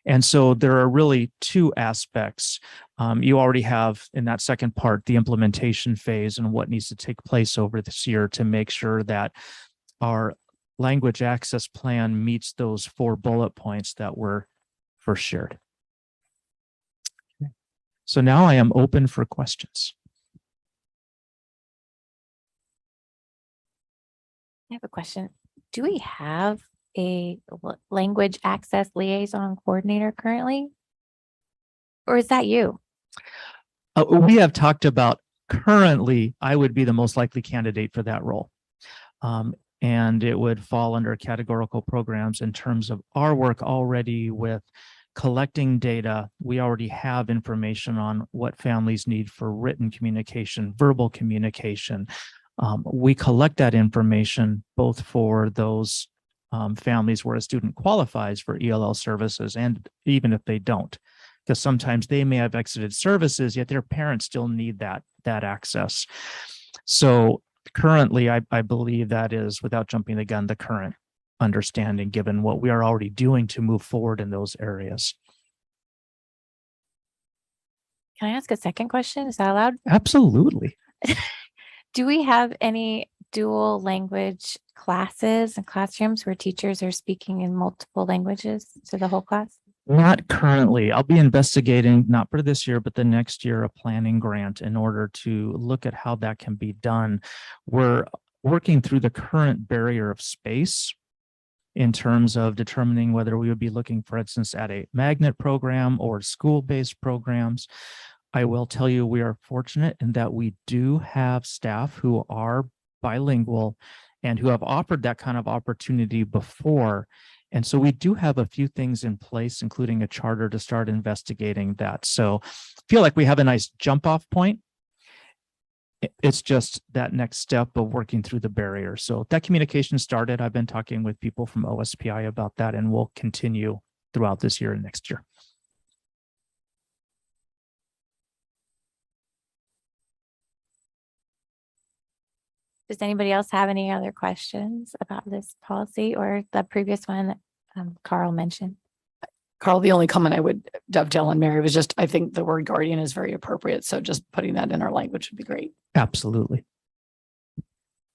And so there are really two aspects. You already have in that second part, the implementation phase and what needs to take place over this year to make sure that our language access plan meets those 4 bullet points that were first shared. So now I am open for questions. I have a question. Do we have a language access liaison coordinator currently? Or is that you? We have talked about currently, I would be the most likely candidate for that role. And it would fall under categorical programs in terms of our work already with collecting data. We already have information on what families need for written communication, verbal communication. We collect that information both for those families where a student qualifies for ELL services, and even if they don't, because sometimes they may have exited services, yet their parents still need that access. So currently, I believe that is, without jumping the gun, the current understanding, given what we are already doing to move forward in those areas. Can I ask a second question? Is that allowed? Absolutely. Do we have any dual language classes and classrooms where teachers are speaking in multiple languages to the whole class? Not currently. I'll be investigating, not for this year, but the next year, a planning grant in order to look at how that can be done. We're working through the current barrier of space in terms of determining whether we would be looking, for instance, at a magnet program or school-based programs. I will tell you, we are fortunate in that we do have staff who are bilingual and who have offered that kind of opportunity before. And so we do have a few things in place, including a charter to start investigating that. So I feel like we have a nice jump off point. It's just that next step of working through the barrier. So that communication started. I've been talking with people from OSPI about that, and we'll continue throughout this year and next year. Does anybody else have any other questions about this policy or the previous one that Carl mentioned? Carl, the only comment I would dovetail on Mary was just, I think the word guardian is very appropriate. So just putting that in our language would be great. Absolutely.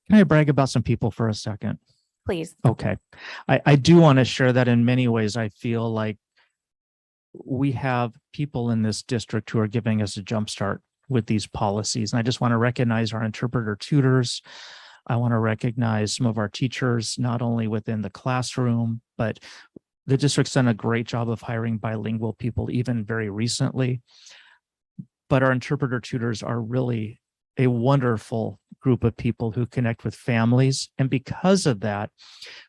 Can I brag about some people for a second? Please. Okay. I do want to share that in many ways. I feel like we have people in this district who are giving us a jump start with these policies. And I just want to recognize our interpreter tutors. I want to recognize some of our teachers, not only within the classroom, but the district's done a great job of hiring bilingual people, even very recently. But our interpreter tutors are really a wonderful group of people who connect with families. And because of that,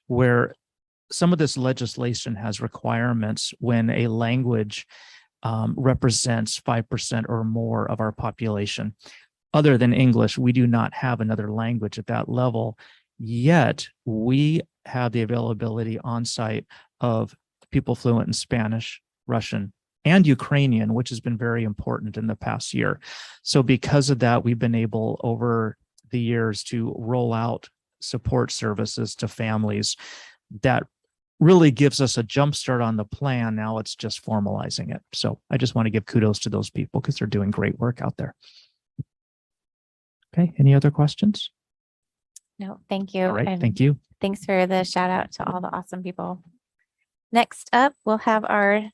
where some of this legislation has requirements when a language represents 5% or more of our population. Other than English, we do not have another language at that level, yet we have the availability on site of people fluent in Spanish, Russian, and Ukrainian, which has been very important in the past year. So because of that, we've been able over the years to roll out support services to families that really gives us a jump start on the plan. Now it's just formalizing it. So I just want to give kudos to those people because they're doing great work out there. Okay, any other questions? No, thank you. All right, and thank you. Thanks for the shout out to all the awesome people. Next up, we'll have our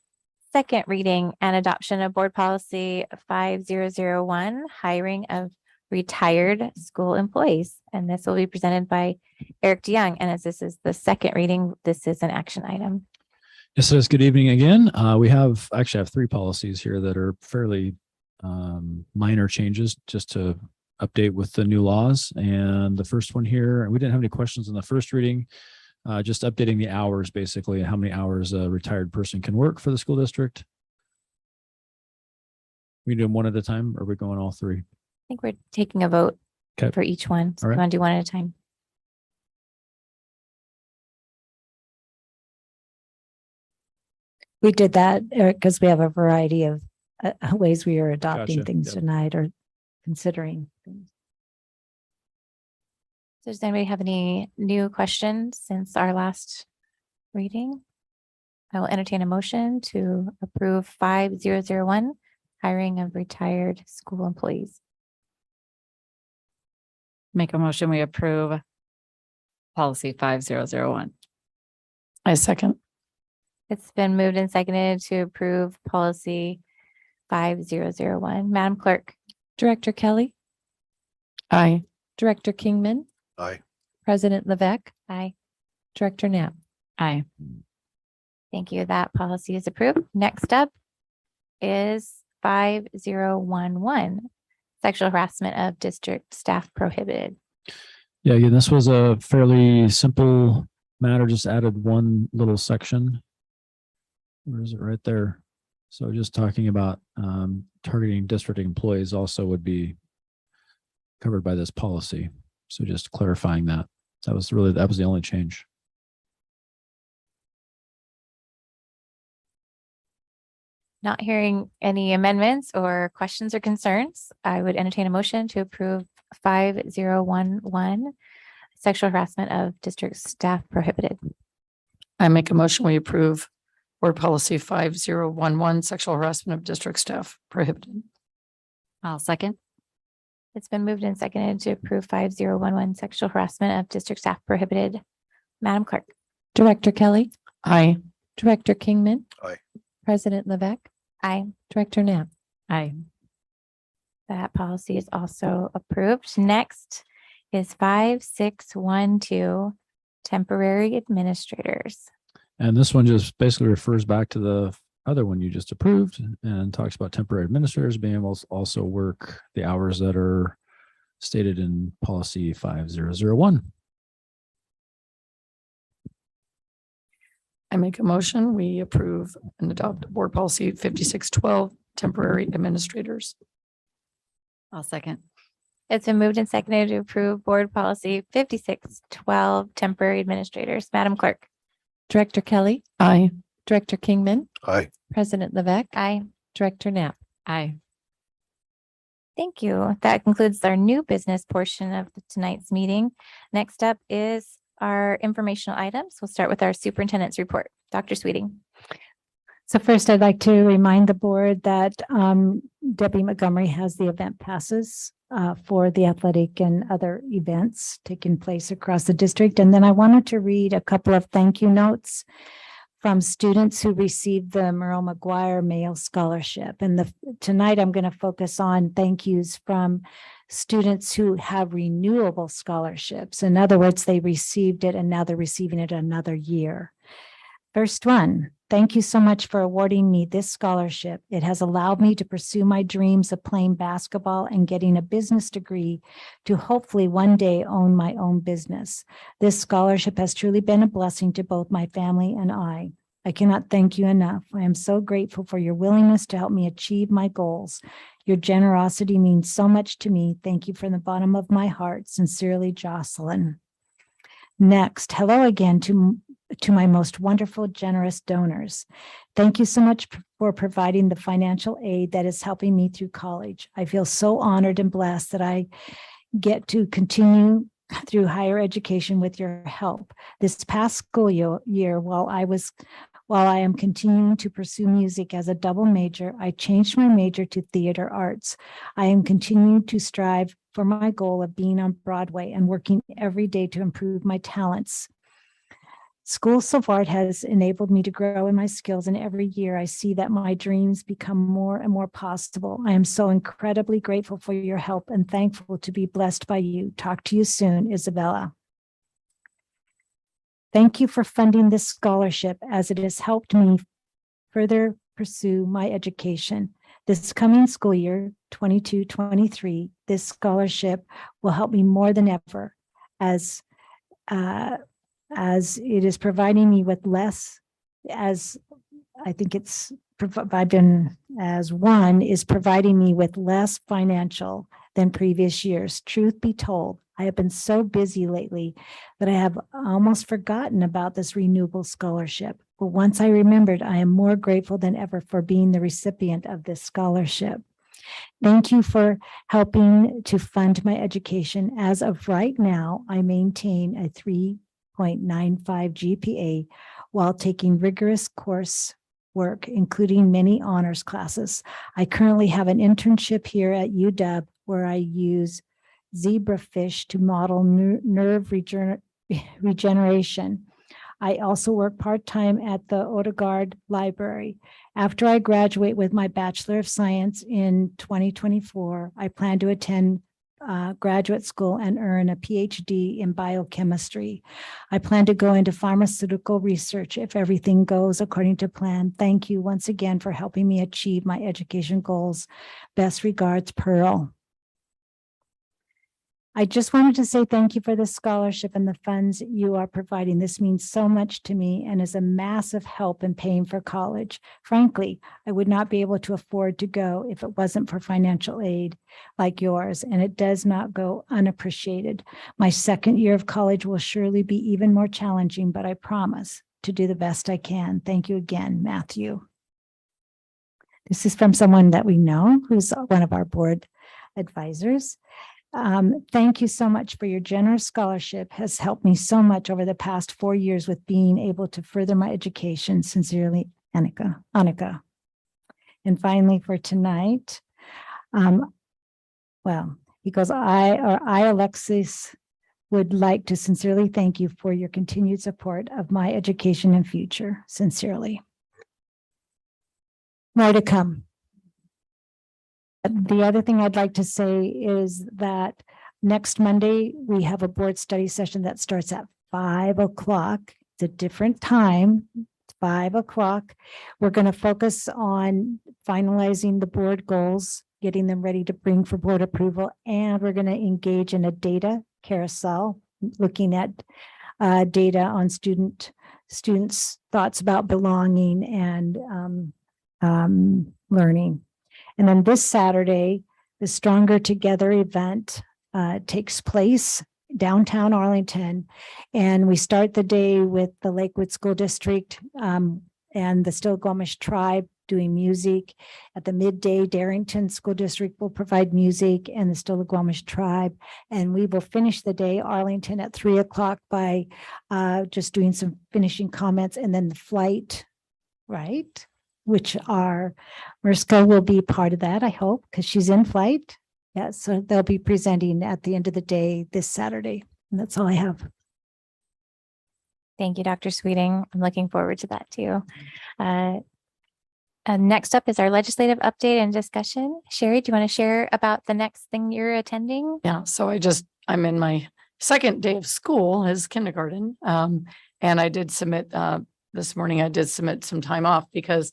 second reading and adoption of Board Policy 5001, hiring of retired school employees. And this will be presented by Eric DeYoung. And as this is the second reading, this is an action item. Yes, it is. Good evening again. We actually have three policies here that are fairly minor changes just to update with the new laws. And the first one here, we didn't have any questions in the first reading, just updating the hours, basically, how many hours a retired person can work for the school district. We do them one at a time, or are we going all three? I think we're taking a vote Okay. for each one. So All we right. want to do one at a time. We did that, Eric, because we have a variety of ways we are adopting Gotcha. things Yep. tonight or considering things. So does anybody have any new questions since our last reading? I will entertain a motion to approve 5001, hiring of retired school employees. Make a motion, we approve policy 5001. I second. It's been moved and seconded to approve policy 5001. Madam Clerk. Director Kelly, Aye. Director Kingman, Aye. President Levesque, Aye. Director Knapp. Aye. Thank you. That policy is approved. Next up is 5011, sexual harassment of district staff prohibited. Yeah, again, this was a fairly simple matter, just added one little section. Where is it? Right there. So just talking about targeting district employees also would be covered by this policy. So just clarifying that. That was the only change. Not hearing any amendments or questions or concerns, I would entertain a motion to approve 5011, sexual harassment of district staff prohibited. I make a motion, we approve board policy 5011, sexual harassment of district staff prohibited. I'll second. It's been moved and seconded to approve 5011, sexual harassment of district staff prohibited. Madam Clerk. Director Kelly, Aye. Director Kingman. Aye. President Levesque, Aye. Director Knapp. Aye. That policy is also approved. Next is 5612, temporary administrators. And this one just basically refers back to the other one you just approved and talks about temporary administrators being able to also work the hours that are stated in policy 5001. I make a motion, we approve and adopt board policy 5612, temporary administrators. I'll second. It's been moved and seconded to approve board policy 5612, temporary administrators. Madam Clerk. Director Kelly, Aye. Director Kingman, Aye. President Levesque, Aye. Director Knapp. Aye. Thank you. That concludes our new business portion of tonight's meeting. Next up is our informational items. We'll start with our superintendent's report. Dr. Sweeting. So first, I'd like to remind the board that Debbie Montgomery has the event passes for the athletic and other events taking place across the district. And then I wanted to read a couple of thank you notes from students who received the Merle McGuire Mayo Scholarship. And tonight I'm going to focus on thank yous from students who have renewable scholarships. In other words, they received it and now they're receiving it another year. First one, thank you so much for awarding me this scholarship. It has allowed me to pursue my dreams of playing basketball and getting a business degree to hopefully one day own my own business. This scholarship has truly been a blessing to both my family and I. I cannot thank you enough. I am so grateful for your willingness to help me achieve my goals. Your generosity means so much to me. Thank you from the bottom of my heart. Sincerely, Jocelyn. Next, hello again to my most wonderful, generous donors. Thank you so much for providing the financial aid that is helping me through college. I feel so honored and blessed that I get to continue through higher education with your help. This past school year, while I am continuing to pursue music as a double major, I changed my major to theater arts. I am continuing to strive for my goal of being on Broadway and working every day to improve my talents. School so far has enabled me to grow in my skills, and every year I see that my dreams become more and more possible. I am so incredibly grateful for your help and thankful to be blessed by you. Talk to you soon, Isabella. Thank you for funding this scholarship as it has helped me further pursue my education. This coming school year, 22-23, this scholarship will help me more than ever as it is providing me with less, as I think it's providing as one is providing me with less financial than previous years. Truth be told, I have been so busy lately that I have almost forgotten about this renewable scholarship. But once I remembered, I am more grateful than ever for being the recipient of this scholarship. Thank you for helping to fund my education. As of right now, I maintain a 3.95 GPA while taking rigorous coursework, including many honors classes. I currently have an internship here at UW where I use zebrafish to model nerve regeneration. I also work part-time at the Odegaard Library. After I graduate with my Bachelor of Science in 2024, I plan to attend graduate school and earn a PhD in biochemistry. I plan to go into pharmaceutical research if everything goes according to plan. Thank you once again for helping me achieve my education goals. Best regards, Pearl. I just wanted to say thank you for the scholarship and the funds you are providing. This means so much to me and is a massive help in paying for college. Frankly, I would not be able to afford to go if it wasn't for financial aid like yours, and it does not go unappreciated. My second year of college will surely be even more challenging, but I promise to do the best I can. Thank you again, Matthew. This is from someone that we know who's one of our board advisors. Thank you so much for your generous scholarship. Has helped me so much over the past 4 years with being able to further my education. Sincerely, Annika. And finally, for tonight, well, he goes, I, Alexis, would like to sincerely thank you for your continued support of my education and future. Sincerely. More to come. The other thing I'd like to say is that next Monday, we have a board study session that starts at 5 o'clock. It's a different time, 5 o'clock. We're going to focus on finalizing the board goals, getting them ready to bring for board approval, and we're going to engage in a data carousel, looking at data on students' thoughts about belonging and learning. And then this Saturday, the Stronger Together event takes place downtown Arlington. And we start the day with the Lakewood School District and the Stillaguamish Tribe doing music. At the midday, Darrington School District will provide music and the Stillaguamish Tribe. And we will finish the day, Arlington, at 3 o'clock by just doing some finishing comments, and then the flight, right? Which are, Mariska will be part of that, I hope, because she's in flight. Yeah, so they'll be presenting at the end of the day this Saturday. And that's all I have. Thank you, Dr. Sweeting. I'm looking forward to that too. Next up is our legislative update and discussion. Sherry, do you want to share about the next thing you're attending? Yeah, so I'm in my second day of school as kindergarten. And I did submit, this morning, I did submit some time off because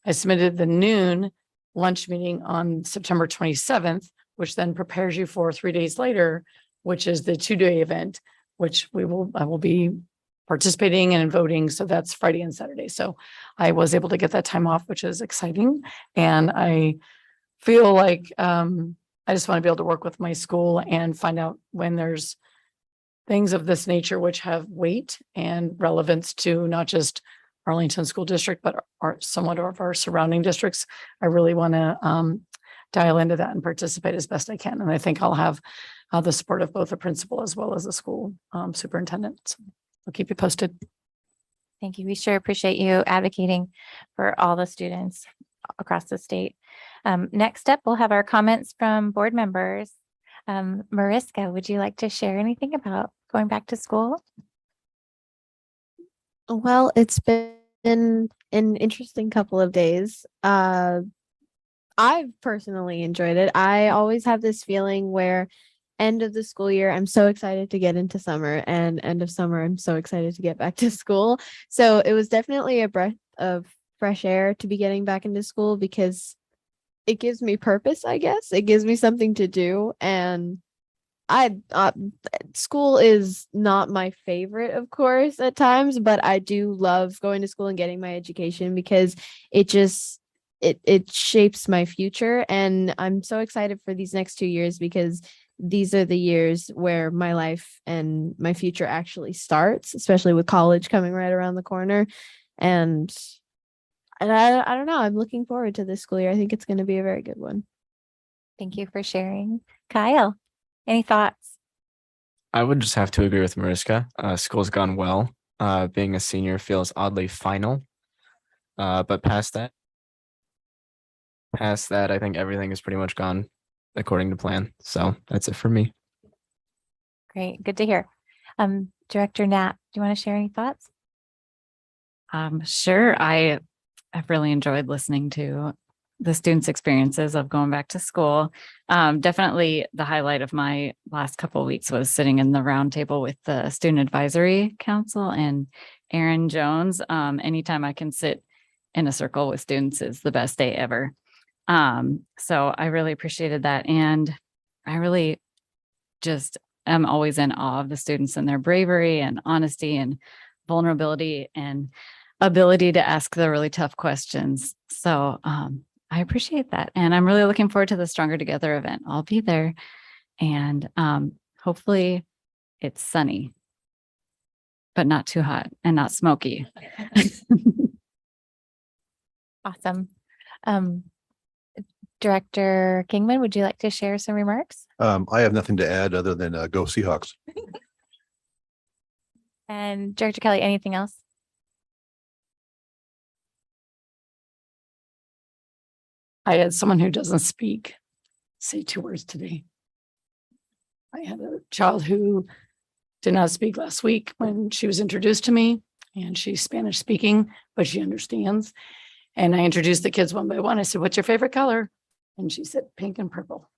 I submitted the noon lunch meeting on September 27th, which then prepares you for 3 days later, which is the 2-day event, which I will be participating and voting. So that's Friday and Saturday. So I was able to get that time off, which is exciting. And I feel like I just want to be able to work with my school and find out when there's things of this nature which have weight and relevance to not just Arlington School District, but somewhat of our surrounding districts. I really want to dial into that and participate as best I can. And I think I'll have the support of both the principal as well as the school superintendent. So I'll keep you posted. Thank you. We sure appreciate you advocating for all the students across the state. Next up, we'll have our comments from board members. Mariska, would you like to share anything about going back to school? Well, it's been an interesting couple of days. I've personally enjoyed it. I always have this feeling where end of the school year, I'm so excited to get into summer, and end of summer, I'm so excited to get back to school. So it was definitely a breath of fresh air to be getting back into school, because it gives me purpose, I guess. It gives me something to do. And school is not my favorite, of course, at times, but I do love going to school and getting my education, because it just it shapes my future. And I'm so excited for these next 2 years, because these are the years where my life and my future actually starts, especially with college coming right around the corner. And I don't know, I'm looking forward to this school year. I think it's going to be a very good one. Thank you for sharing. Kyle, any thoughts? I would just have to agree with Mariska. School's gone well. Being a senior feels oddly final. But past that, I think everything has pretty much gone according to plan. So that's it for me. Great. Good to hear. Director Knapp, do you want to share any thoughts? Sure. I've really enjoyed listening to the students' experiences of going back to school. Definitely the highlight of my last couple of weeks was sitting in the roundtable with the Student Advisory Council and Aaron Jones. Anytime I can sit in a circle with students is the best day ever. So I really appreciated that. And I really just am always in awe of the students and their bravery and honesty and vulnerability and ability to ask the really tough questions. So I appreciate that. And I'm really looking forward to the Stronger Together event. I'll be there. And hopefully it's sunny, but not too hot and not smoky. Awesome. Director Kingman, would you like to share some remarks? I have nothing to add other than go Seahawks. And Director Kelly, anything else? I had someone who doesn't speak say 2 words today. I had a child who did not speak last week when she was introduced to me, and she's Spanish speaking, but she understands. And I introduced the kids one by one. I said, "What's your favorite color?" And she said, "Pink and purple."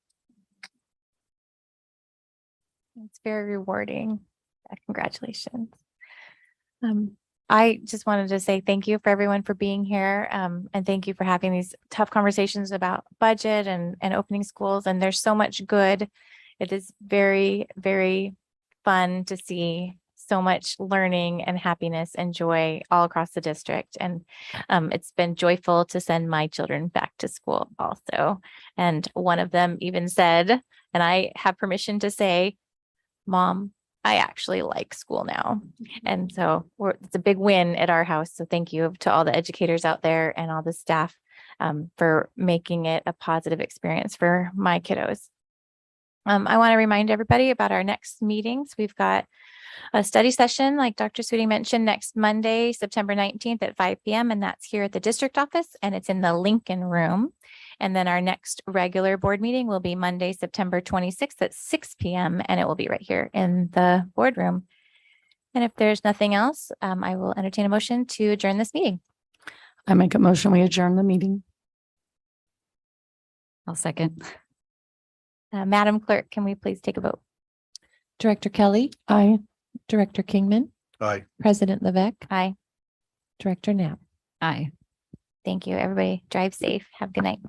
It's very rewarding. Congratulations. I just wanted to say thank you for everyone for being here. And thank you for having these tough conversations about budget and opening schools. And there's so much good. It is very, very fun to see so much learning and happiness and joy all across the district. And it's been joyful to send my children back to school also. And one of them even said, and I have permission to say, "Mom, I actually like school now." And so it's a big win at our house. So thank you to all the educators out there and all the staff for making it a positive experience for my kiddos. I want to remind everybody about our next meetings. We've got a study session, like Dr. Sweeting mentioned, next Monday, September 19th at 5 p.m. And that's here at the district office, and it's in the Lincoln Room. And then our next regular board meeting will be Monday, September 26th at 6 p.m. And it will be right here in the boardroom. And if there's nothing else, I will entertain a motion to adjourn this meeting. I make a motion, we adjourn the meeting. I'll second. Madam Clerk, can we please take a vote? Director Kelly, Aye. Director Kingman, Aye. President Levesque, Aye. Director Knapp. Aye. Thank you, everybody. Drive safe. Have a good night.